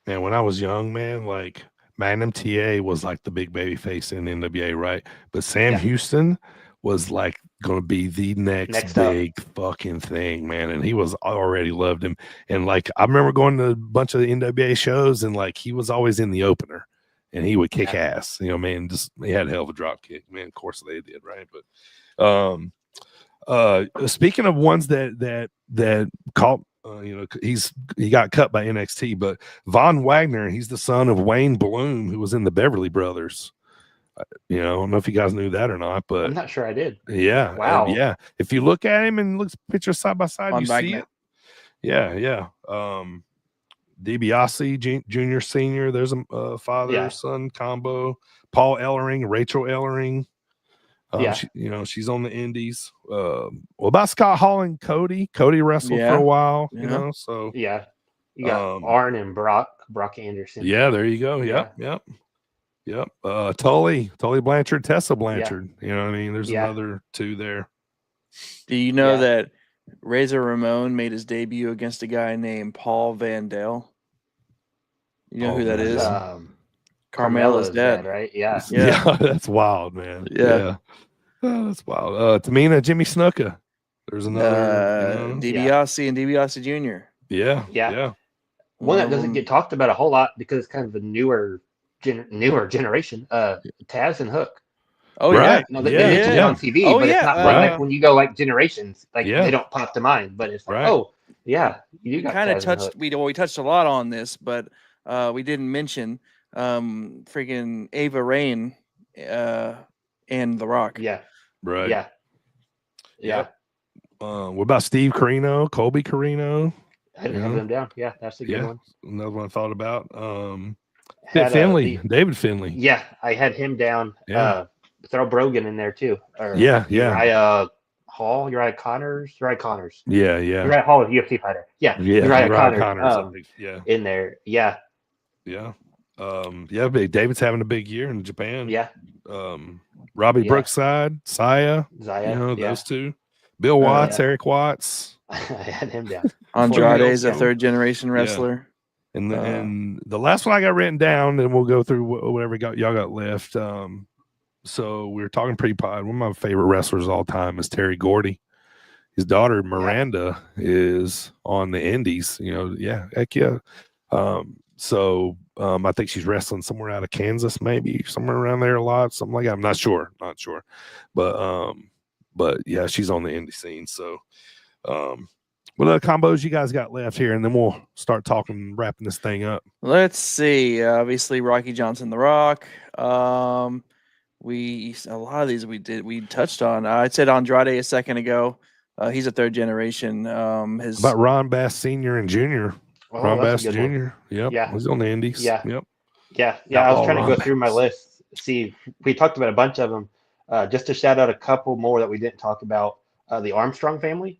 Man, when I was young, man, like Magnum TA was like the big baby face in NWA, right? But Sam Yeah. Houston was like going to be the next up. big fucking thing, man. And he was already loved him. And like, I remember going to a bunch of the NWA shows and like, he was always in the opener and he would kick ass, you know, man, just, he had a hell of a drop kick, man. Of course they did. Right. But, speaking of ones that caught, you know, he got cut by NXT, but Von Wagner, he's the son of Wayne Bloom, who was in the Beverly Brothers. You know, I don't know if you guys knew that or not, but I'm not sure I did. yeah, Wow. yeah. If you look at him and look pictures side by side, Von you Wagner. see it. Yeah. DiBiase Junior Senior. There's a father son combo. Paul Ellering, Rachel Ellering. She's on the indies. What about Scott Hall and Cody? Cody wrestled for a while, you know. So yeah, you got Arn and Brock Anderson. Yeah, there you go. Yep. Tully Blanchard, Tessa Blanchard. You know what I mean? There's another two there. Do you know that Razor Ramon made his debut against a guy named Paul Van Dale? You know who that is? Carmella's dad, right? Yeah. Yeah, that's wild, man. Yeah. Oh, that's wild. Tamina, Jimmy Snuka. There's another DiBiase and DiBiase Jr. Yeah. One that doesn't get talked about a whole lot because it's kind of a newer generation. Taz and Hook. Oh right. They mention it on TV, but it's not like when you go like generations, like they don't pop to mind. But it's like, you got kind of Taz and touched. Hook. We touched a lot on this, but we didn't mention freaking Ava Rain and The Rock. Yeah. Right. Yeah. What about Steve Carino, Colby Carino? I didn't have them down. Yeah, that's a good one. Another one I thought about. Finley. David Finley. Yeah, I had him down. Yeah. Throw Brogan in there too. Or Yeah. Uriah Connors. Yeah. Uriah Hall is UFC fighter. Yeah. Uriah Connors in there. Yeah. David's having a big year in Japan. Yeah. Robbie Brookside, Saya, those two. Bill Watts, Eric Watts. I had him down. Andrade's a third generation wrestler. And the last one I got written down, and we'll go through whatever y'all got left. So we were talking pre-pod. One of my favorite wrestlers of all time is Terry Gordy. His daughter Miranda is on the Indies. Heck yeah. I think she's wrestling somewhere out of Kansas, maybe somewhere around there a lot, something like that. I'm not sure, but yeah, she's on the indie scene. So, what other combos you guys got left here, and then we'll start talking, wrapping this thing up. Let's see. Obviously, Rocky Johnson, The Rock. A lot of these we touched on. I said Andrade a second ago. He's a third generation. About Ron Bass Sr. and Jr. Ron Bass Jr. Yep. Yeah. He's on the Indies. Yeah. Yep. Yeah. I was trying to go through my list. See, we talked about a bunch of them. Just to shout out a couple more that we didn't talk about, the Armstrong family.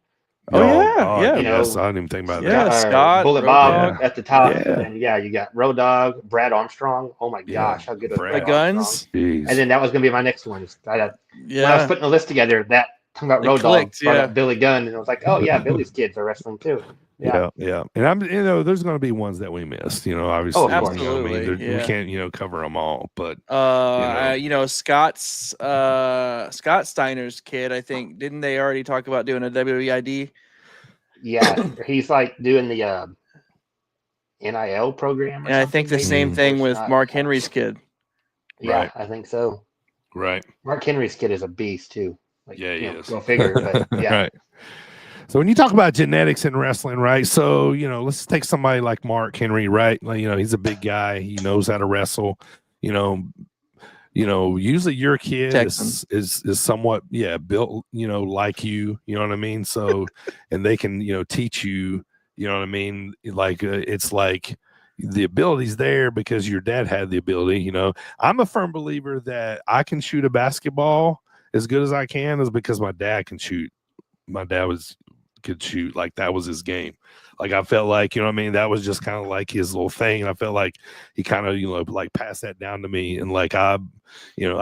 Oh, yeah, God, yeah. You know, yes, I didn't even think about Yeah, that. Scott, Bullet Road Bob Dogg, at the top, Yeah. and then you got Road Dogg, Brad Armstrong. Oh my Yeah, gosh, how good was Brad. the Brad Armstrong? Guns. Jeez. And then that was gonna be my next one. When I was Yeah, putting the list together, that talking about it Road Dogg clicked. brought Yeah, up Billy Gunn, and I was like, oh yeah, Billy's kids are wrestling too. Yeah. Yeah. And I'm, there's going to be ones that we missed, obviously, Oh, of course. you know what I mean? Absolutely, We yeah. can't, cover them all, but Scott Steiner's kid, I think, didn't they already talk about doing a WEID? Yeah, he's like doing the NIL program or And I something. think the maybe, same where thing it's with not- Mark Henry's kid. Yeah, Right. I think so. right. Mark Henry's kid is a beast too. Like, Yeah, he is. Go figure. But yeah, Right. So when you talk about genetics in wrestling, right? So, let's take somebody like Mark Henry, right? Like, he's a big guy. He knows how to wrestle. Usually your kid is somewhat, built, like you know what I mean? So, and they can, teach you, you know what I mean? Like, it's like the ability's there because your dad had the ability, I'm a firm believer that I can shoot a basketball as good as I can is because my dad can shoot. My dad could shoot, like that was his game. Like I felt like, that was just kind of like his little thing. And I felt like he kind of, like passed that down to me. And like I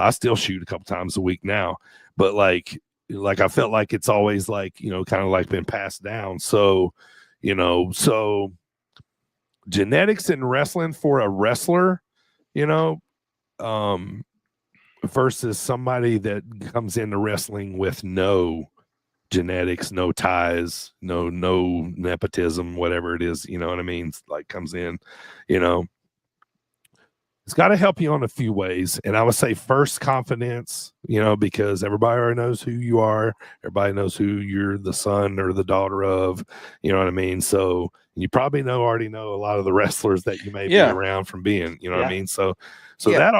still shoot a couple times a week now, but like I felt like it's always like, kind of like been passed down. So, so genetics in wrestling for a wrestler, versus somebody that comes into wrestling with no genetics, no ties, no nepotism, whatever it is, you know what I mean? Like comes in, it's got to help you on a few ways. And I would say first confidence, because everybody already knows who you are. Everybody knows who you're the son or the daughter of, you know what I mean? So you probably already know a lot of the wrestlers that you may be around from being, you know what I mean? So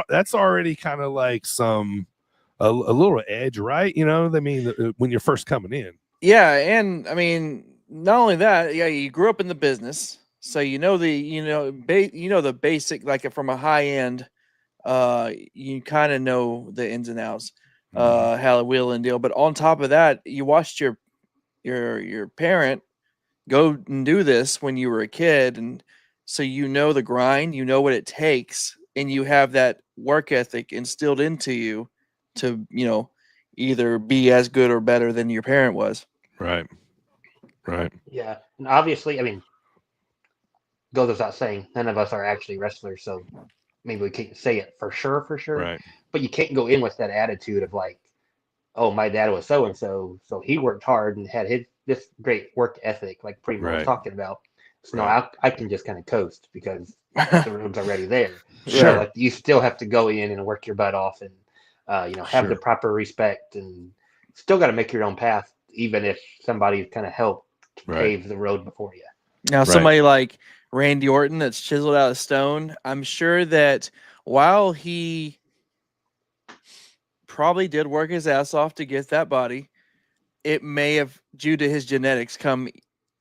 that's already kind of like a little edge, right? I mean, when you're first coming in. Yeah, and I mean, not only that, you grew up in the business, so the basic, like from a high end, you kind of know the ins and outs, how the wheel and deal. But on top of that, you watched your parent go and do this when you were a kid, and so the grind, what it takes, and you have that work ethic instilled into you to either be as good or better than your parent was. Right. yeah, and obviously, I mean, goes without saying, none of us are actually wrestlers, so maybe we can't say it for sure. Right. But you can't go in with that attitude of like, oh, my dad was so and so he worked hard and had this great work ethic, like Primo was talking about. So no, I can just kind of coast because the room's already there. Sure. So, like, you still have to go in and work your butt off and have the proper respect, and still got to make your own path, even if somebody kind of helped pave the road before you. Now, somebody like Randy Orton that's chiseled out of stone, I'm sure that while he probably did work his ass off to get that body, it may have, due to his genetics, I'm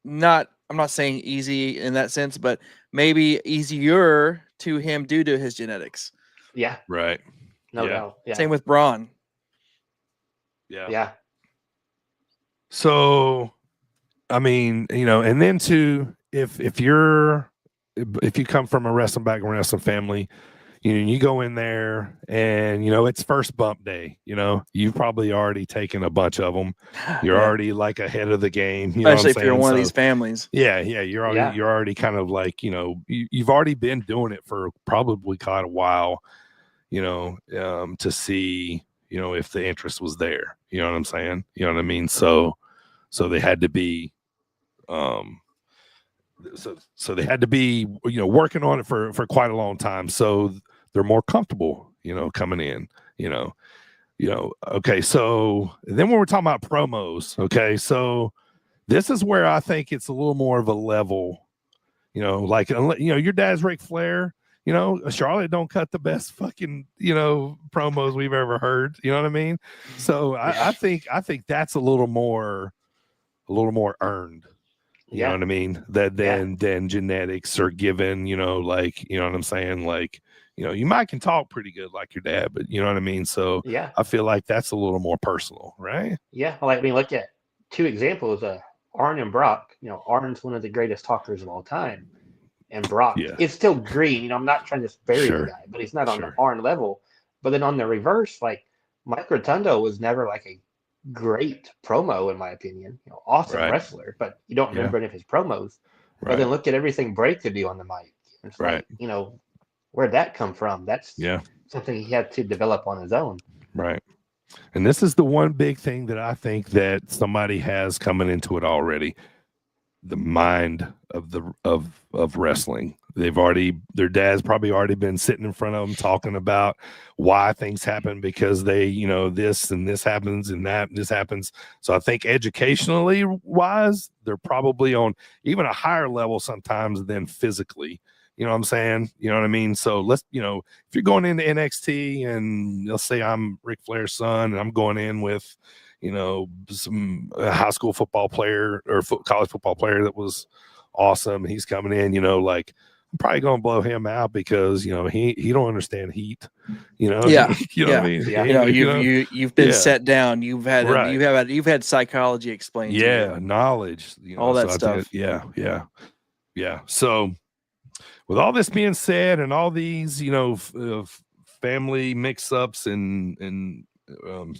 not saying easy in that sense, but maybe easier to him due to his genetics. Yeah. Right. No doubt. Yeah. Same with Braun. Yeah. So, I mean, and then too, if you come from a wrestling background, wrestling family, you go in there and it's first bump day. You've probably already taken a bunch of them. You're already like ahead of the game. Especially if you're one of these families. Yeah. You're already kind of like you've already been doing it for probably quite a while. To see if the interest was there. You know what I'm saying? You know what I mean? So they had to be so they had to be working on it for quite a long time, so they're more comfortable coming in. Okay, so then when we're talking about promos, okay, so this is where I think it's a little more of a level, like your dad's Ric Flair. Charlotte don't cut the best fucking, promos we've ever heard. You know what I mean? So I think that's a little more earned. You know what I mean? That then genetics are given, you know, like, you know what I'm saying? Like, you know, you might can talk pretty good like your dad, but you know what I mean? So Yeah. I feel like that's a little more personal, right? Yeah. Like, I mean, look at two examples, Arn and Brock. You know, Arn's one of the greatest talkers of all time. And Brock Yeah. is still green. You know, I'm not trying to spare the Sure. guy, but he's not on the Sure. Arn level. But then on the reverse, like Mike Rotundo was never like a great promo, in my opinion. You know, awesome Right. wrestler, but you don't Yeah. remember any of his promos. But Right. then look at everything Bray could do on the mic. It's Right. like, you know, where'd that come from? That's Yeah. something he had to develop on his own. Right. And this is the one big thing that I think that somebody has coming into it already. The mind of wrestling. Their dad's probably already been sitting in front of them talking about why things happen, because they, you know, this and this happens and this happens. So I think educationally wise, they're probably on even a higher level sometimes than physically. You know what I'm saying? You know what I mean? So let's, you know, if you're going into NXT and let's say I'm Ric Flair's son and I'm going in with, you know, some high school football player or college football player that was awesome. He's coming in, you know, like I'm probably going to blow him out because, you know, he don't understand heat, you know? Yeah. You know what I mean? Yeah. You know, you've been set down. You've had Right. you've had psychology explained to you. Knowledge, you know, All that so I stuff. think yeah. So with all this being said and all these, you know, family mix-ups and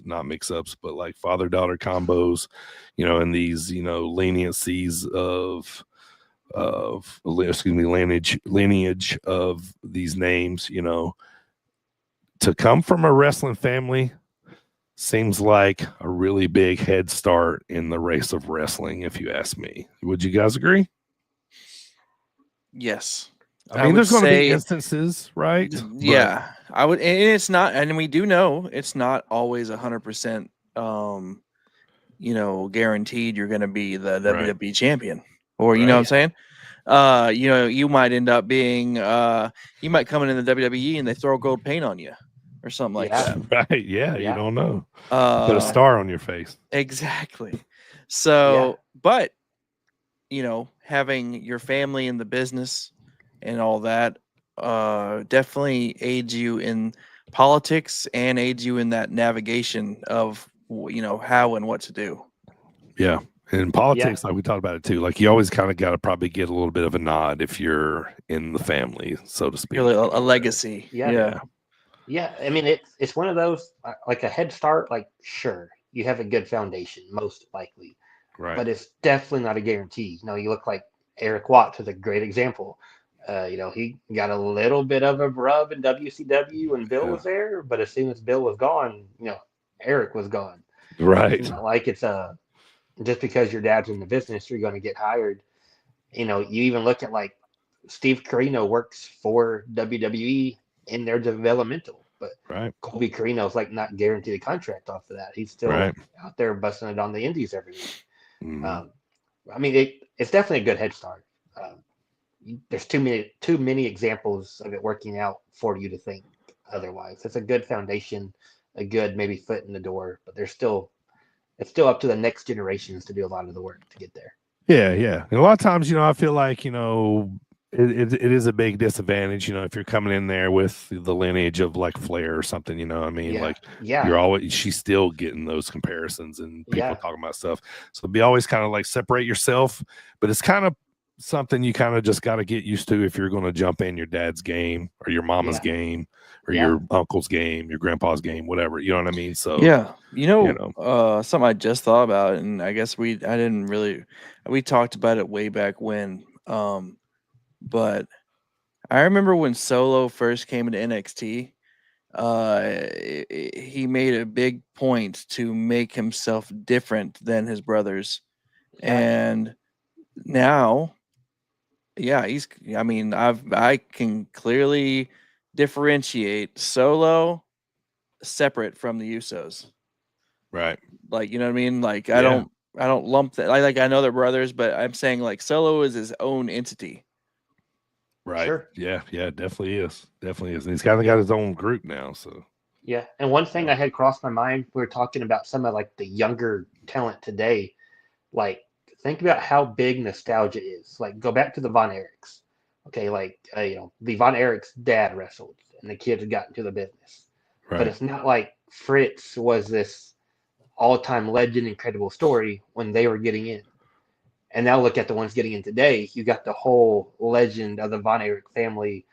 not mix-ups, but like father-daughter combos, you know, and these, you know, leniencies of lineage of these names, you know, to come from a wrestling family seems like a really big head start in the race of wrestling, if you ask me. Would you guys agree? Yes. I mean, there's going to be instances, right? Yeah, I would, and it's not, and we do know it's not always 100%, you know, guaranteed you're going to be the WWE champion, or you know what I'm saying? You know, you might end up being, you might come in the WWE and they throw gold paint on you, or something like that. Right? Yeah, you don't know. Put a Uh, star on your face. exactly. So, but you know, having your family in the business and all that definitely aids you in politics and aids you in that navigation of, you know, how and what to do. Yeah. In politics, like we talked about it too, like you always kind of got to probably get a little bit of a nod if you're in the family, so to speak. You're a legacy. Yeah. I mean, it's one of those, like a head start, like, sure, you have a good foundation, most likely. Right. But it's definitely not a guarantee. You know, you look like Eric Watts is a great example. You know, he got a little bit of a rub in WCW when Bill was there, but as soon as Bill was gone, you know, Eric was gone. Right. It's not like it's just because your dad's in the business, you're going to get hired. You know, you even look at like Steve Corino works for WWE in their developmental, but Colby Carino's like not guaranteed a contract off of that. He's still out there busting it on the indies every week. Mm-hmm. I mean, it's definitely a good head start. There's too many examples of it working out for you to think otherwise. It's a good foundation, a good maybe foot in the door, but it's still up to the next generations to do a lot of the work to get there. Yeah. And a lot of times, you know, I feel like, you know, it is a big disadvantage, you know, if you're coming in there with the lineage of like Flair or something, you know, I mean, she's still getting those comparisons and people talking about stuff. So be always kind of like separate yourself, but it's kind of something you kind of just got to get used to if you're going to jump in your dad's game or your mama's game or your uncle's game, your grandpa's game, whatever, you know what I mean? So you know, something I just thought about, and I guess we talked about it way back when, but I remember when Solo first came into NXT, he made a big point to make himself different than his brothers, and now I can clearly differentiate Solo separate from the Usos. Right. Like, you know what I mean? Like I don't lump that. I know they're brothers, but I'm saying like Solo is his own entity. Right. Sure. Yeah, definitely is. Definitely is. And he's kind of got his own group now. So yeah. And one thing I had crossed my mind, we were talking about some of like the younger talent today, like think about how big nostalgia is. Like, go back to the Von Erichs. Okay, like the Von Erichs' dad wrestled, and the kids got into the business. But Right. it's not like Fritz was this all-time legend, incredible story when they were getting in. And now look at the ones getting in today. You got the whole legend of the Von Erich family,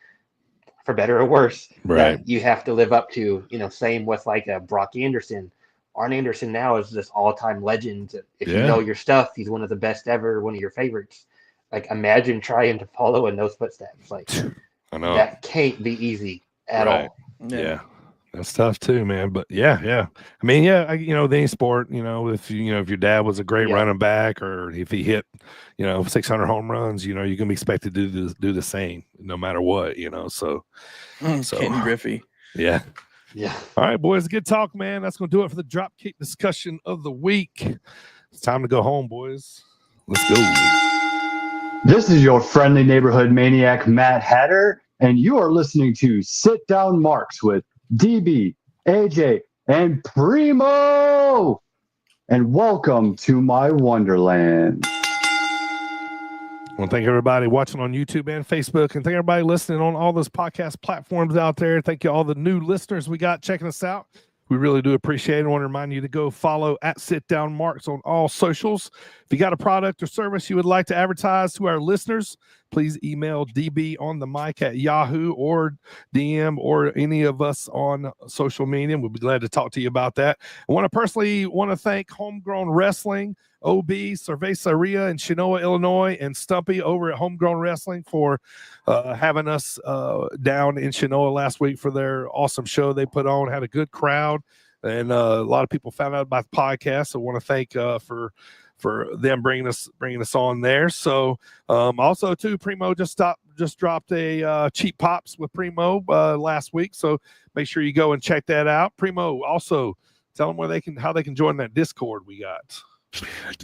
for better or worse, Right. that you have to live up to. Same with like Brock Anderson. Arn Anderson now is this all-time legend. If you Yeah. know your stuff, he's one of the best ever, one of your favorites. Like, imagine trying to follow in those footsteps. Like, I know. that can't be easy at Right. all. Yeah. That's tough too, man. But yeah. I mean, any sport, if if your dad was a great Yeah. running back, or if he hit, 600 home runs, you're gonna be expected to do the same, no matter what, So, Ken Griffey. yeah. Yeah. All right, boys, good talk, man. That's gonna do it for the Dropkick discussion of the week. It's time to go home, boys. Let's go. This is your friendly neighborhood maniac, Matt Hatter, and you are listening to Sit Down Marks with DB, AJ, and Primo. And welcome to my wonderland. I want to thank everybody watching on YouTube and Facebook, and thank everybody listening on all those podcast platforms out there. Thank you all the new listeners we got checking us out. We really do appreciate it. I want to remind you to go follow at Sit Down Marks on all socials. If you got a product or service you would like to advertise to our listeners, please email DB on the mic at Yahoo, or DM or any of us on social media. We'll be glad to talk to you about that. I want to thank Homegrown Wrestling, OB, Cerveceria in Chinoa, Illinois, and Stumpy over at Homegrown Wrestling for having us down in Chinoa last week for their awesome show they put on. Had a good crowd, and a lot of people found out about the podcast. So I want to thank for them bringing us on there. So also too, Primo just dropped a Cheap Pops with Primo last week. So make sure you go and check that out. Primo, also tell them how they can join that Discord we got.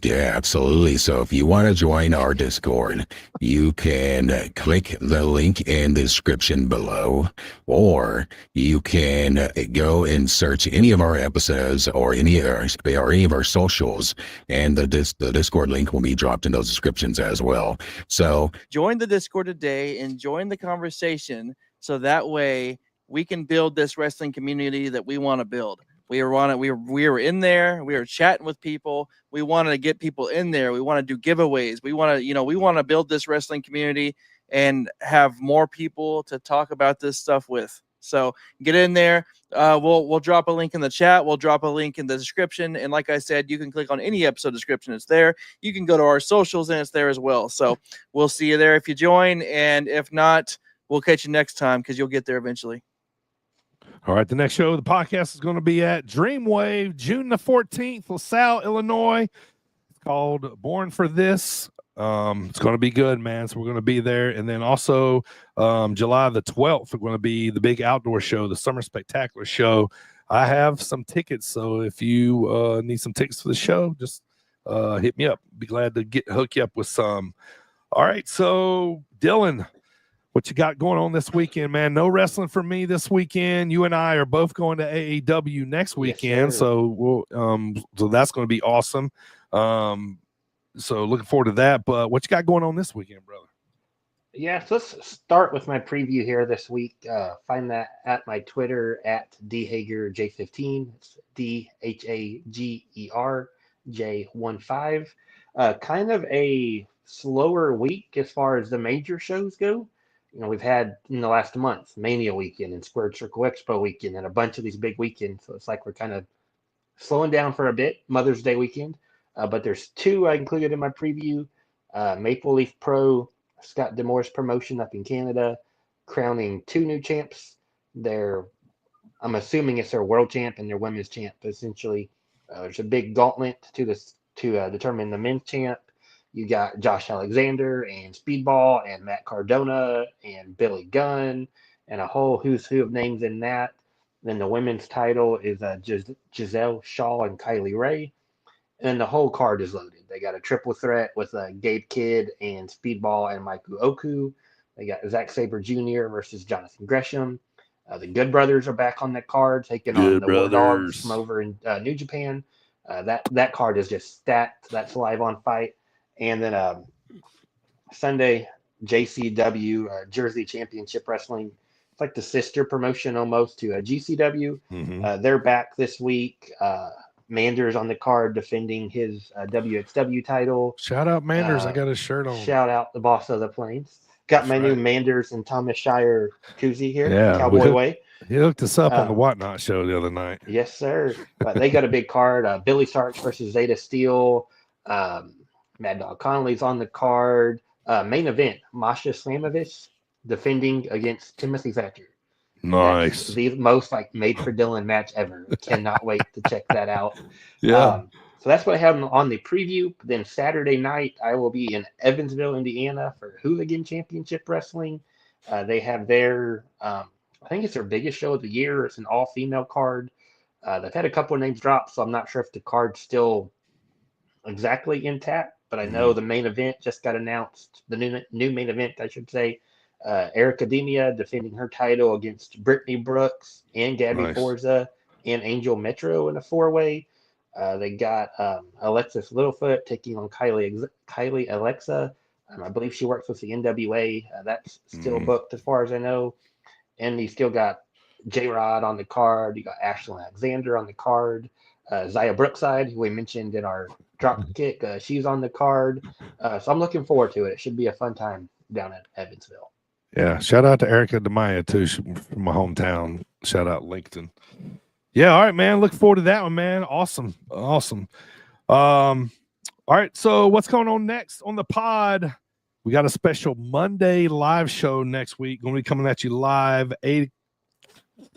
Yeah, absolutely. So if you want to join our Discord, you can click the link in the description below, or you can go and search any of our episodes or any of our socials, and the Discord link will be dropped in those descriptions as well. So Join the Discord today and join the conversation, so that way we can build this wrestling community that we want to build. We were in there. We were chatting with people. We wanted to get people in there. We want to do giveaways. We want to build this wrestling community and have more people to talk about this stuff with. So get in there. We'll drop a link in the chat. We'll drop a link in the description. And like I said, you can click on any episode description. It's there. You can go to our socials and it's there as well. So we'll see you there if you join. And if not, we'll catch you next time, because you'll get there eventually. All right, the next show of the podcast is going to be at Dreamwave, June the 14th, LaSalle, Illinois. It's called Born for This. It's going to be good, man. So we're going to be there. And then also July the 12th, we're going to be the big outdoor show, the Summer Spectacular show. I have some tickets, so if you need some tickets for the show, just hit me up. Be glad to hook you up with some. All right, so Dylan, what you got going on this weekend, man? No wrestling for me this weekend. You and I are both going to AAW next weekend, Yes, so so that's going to be awesome. So looking forward to that. But what you got going on this weekend, brother? Yeah, so let's start with my preview here this week. Find that at my Twitter at DHagerJ15. It's DHAGERJ15. Kind of a slower week as far as the major shows go. We've had in the last month Mania weekend and Squared Circle Expo weekend and a bunch of these big weekends. So it's like we're kind of slowing down for a bit. Mother's Day weekend. But there's two I included in my preview. Maple Leaf Pro, Scott Demore's promotion up in Canada, crowning two new champs. I'm assuming it's their world champ and their women's champ. Essentially, there's a big gauntlet to determine the men's champ. You got Josh Alexander and Speedball and Matt Cardona and Billy Gunn and a whole who's who of names in that. Then the women's title is Giselle Shaw and Kylie Ray. And the whole card is loaded. They got a triple threat with Gabe Kidd and Speedball and Maiku Oku. They got Zack Sabre Jr. versus Jonathan Gresham. The Good Brothers are back on that card, taking on the War Dogs from over in New Japan. That card is just stacked. That's live on Fight. And then Sunday, JCW, Jersey Championship Wrestling. It's like the sister promotion almost to GCW. Mhm. They're back this week. Mander's on the card defending his WXW title. Shout out Manders. I got his shirt on. Shout out the boss of the Plains. Got That's my new right. Manders and Thomas Shire koozie here, Yeah, Cowboy Way. He hooked us up on the Um, Whatnot show the other night. Yes, sir. They got a big card. Billy Starks versus Zeta Steel. Mad Dog Connolly's on the card. Main event, Masha Slamovich defending against Timothy Thatcher. Nice. That's the most like made for Dylan match ever. Cannot wait to check that out. Yeah. So that's what I have on the preview. Then Saturday night, I will be in Evansville, Indiana for Hooligan Championship Wrestling. They have their, I think it's their biggest show of the year. It's an all-female card. They've had a couple of names drop, so I'm not sure if the card's still exactly intact. But I know the main event just got announced. The new main event, I should say. Ericademia defending her title against Brittany Brooks and Gabby Nice. Forza and Angel Metro in a four-way. They got Alexis Littlefoot taking on Kylie Alexa. I believe she works with the NWA. That's still booked as far as I know. And you still got J-Rod on the card. You got Ashley Alexander on the card. Zaya Brookside, who we mentioned in our drop kick, she's on the card. So I'm looking forward to it. It should be a fun time down at Evansville. Yeah. Shout out to Erica DeMaya, too, from my hometown. Shout out Lincoln. Yeah. All right, man. Look forward to that one, man. Awesome. Awesome. All right. So what's going on next on the pod? We got a special Monday live show next week. Going to be coming at you live 8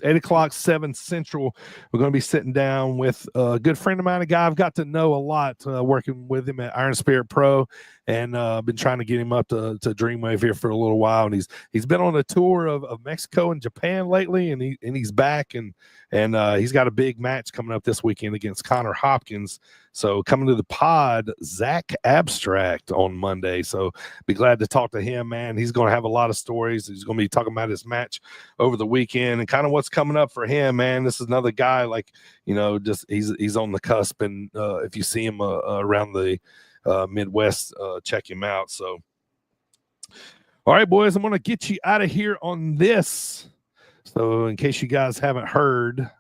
o'clock, 7 Central. We're going to be sitting down with a good friend of mine, a guy I've got to know a lot, working with him at Iron Spirit Pro, and been trying to get him up to Dreamwave here for a little while. And he's been on a tour of Mexico and Japan lately, and he's back, and he's got a big match coming up this weekend against Connor Hopkins. So coming to the pod, Zach Abstract on Monday. So be glad to talk to him, man. He's going to have a lot of stories. He's going to be talking about his match over the weekend and kind of what's coming up for him, man. This is another guy, like, just he's on the cusp. And if you see him around the Midwest, check him out. So, all right, boys, I'm going to get you out of here on this. So in case you guys haven't heard,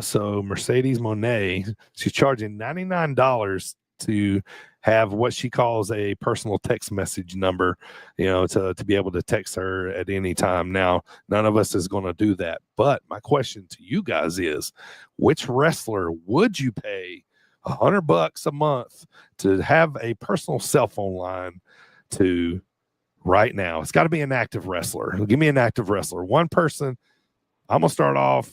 so Mercedes Monet, she's charging $99 to have what she calls a personal text message number, to be able to text her at any time. Now, none of us is going to do that. But my question to you guys is, which wrestler would you pay $100 a month to have a personal cell phone line to right now? It's got to be an active wrestler. Give me an active wrestler. One person. I'm going to start off.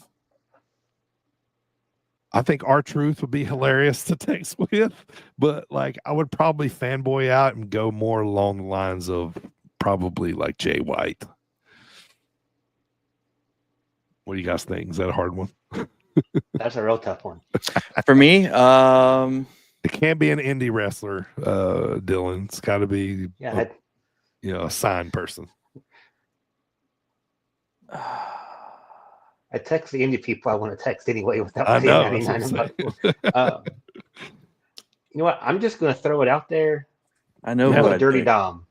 I think R-Truth would be hilarious to text with, but I would probably fanboy out and go more along the lines of probably like Jay White. What do you guys think? Is that a hard one? That's a real tough one. For me, it can't be an indie wrestler, Dylan. It's got to be a signed person. I text the indie people I want to text anyway without I paying know, 99 bucks. You know what? I'm just going to throw it out there. I know Have who a I'd Dirty pick. Dom.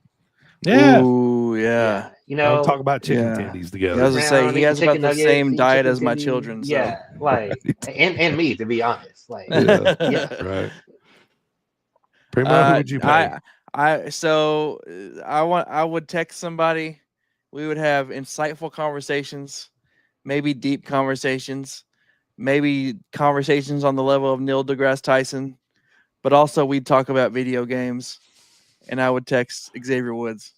Yeah. Ooh, yeah. I'll talk about chicken titties together. I was going to say, he has about the same diet as my titties. children. So. Yeah, and me, to be honest. Yeah. Right. Primo, who would you pay? I would text somebody. We would have insightful conversations, maybe deep conversations, maybe conversations on the level of Neil deGrasse Tyson, but also we'd talk about video games, and I would text Xavier Woods.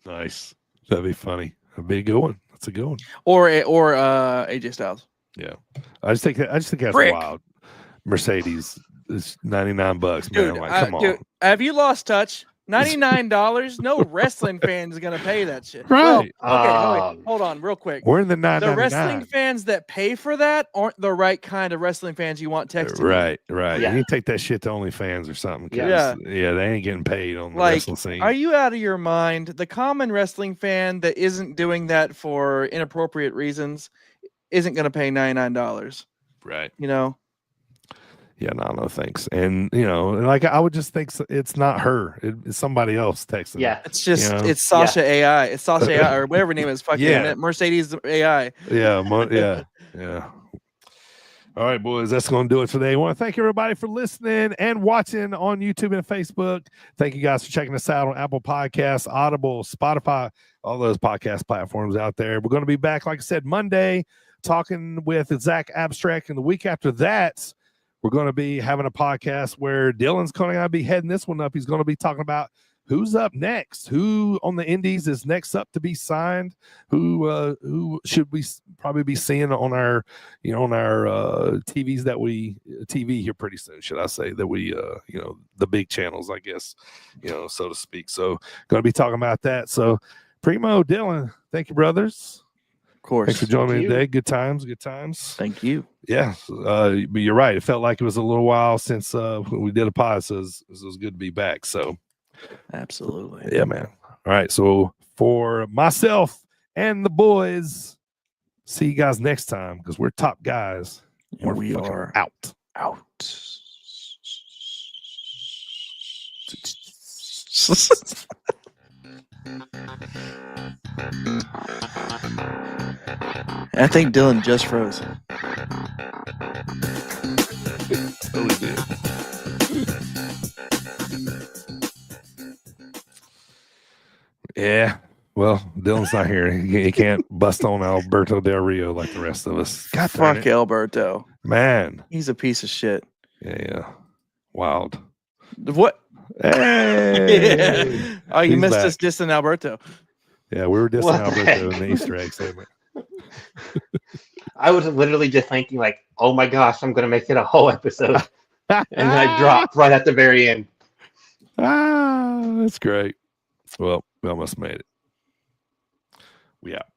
Nice. That'd be funny. That'd be a good one. That's a good one. Or AJ Styles. Yeah. I just think that's Frick. wild. Mercedes is $99, Dude, man. Come on. Dude, have you lost touch? $99? No wrestling fan is going to pay that shit. Right. Well, okay, hold on real quick. We're in the $9.99. The wrestling fans that pay for that aren't the right kind of wrestling fans you want texting. Right. Yeah. You need to take that shit to OnlyFans or something. Yeah. Yeah, they ain't getting paid on the wrestling scene. Are you out of your mind? The common wrestling fan that isn't doing that for inappropriate reasons isn't going to pay $99. Right. Yeah, no thanks. And like I would just think it's not her. It's somebody else texting. Yeah. It's just You know? it's Sasha AI. It's Sasha AI or whatever her name is. Fucking Yeah. Mercedes AI. Yeah. All right, boys, that's going to do it for today. I want to thank everybody for listening and watching on YouTube and Facebook. Thank you guys for checking us out on Apple Podcasts, Audible, Spotify, all those podcast platforms out there. We're going to be back, like I said, Monday, talking with Zach Abstract. And the week after that, we're going to be having a podcast where Dylan's going to be heading this one up. He's going to be talking about who's up next, who on the indies is next up to be signed, who should we probably be seeing on our TVs that TV here pretty soon, should I say, that we the big channels, I guess, so to speak. So going to be talking about that. So Primo, Dylan, thank you, brothers. Of course. Thanks for joining me you. today. Good times. Thank you. Yeah, but you're right. It felt like it was a little while since we did a pod, so it was good to be back. So absolutely. Yeah, man. All right. So for myself and the boys, see you guys next time because we're top guys. And we are out. I think Dylan just froze. Totally did. Yeah. Well, Dylan's not here. He can't bust on Alberto Del Rio like the rest of us. God Fuck Alberto. Man. He's a piece of shit. Yeah. Wild. What? Hey. Yeah. Oh, you He's missed back. us dissing Alberto. Yeah, we were dissing What the Alberto heck? in the Easter egg segment. I was literally just thinking like, oh my gosh, I'm gonna make it a whole episode, and then I dropped right at the very end. That's great. Well, we almost made it. We out.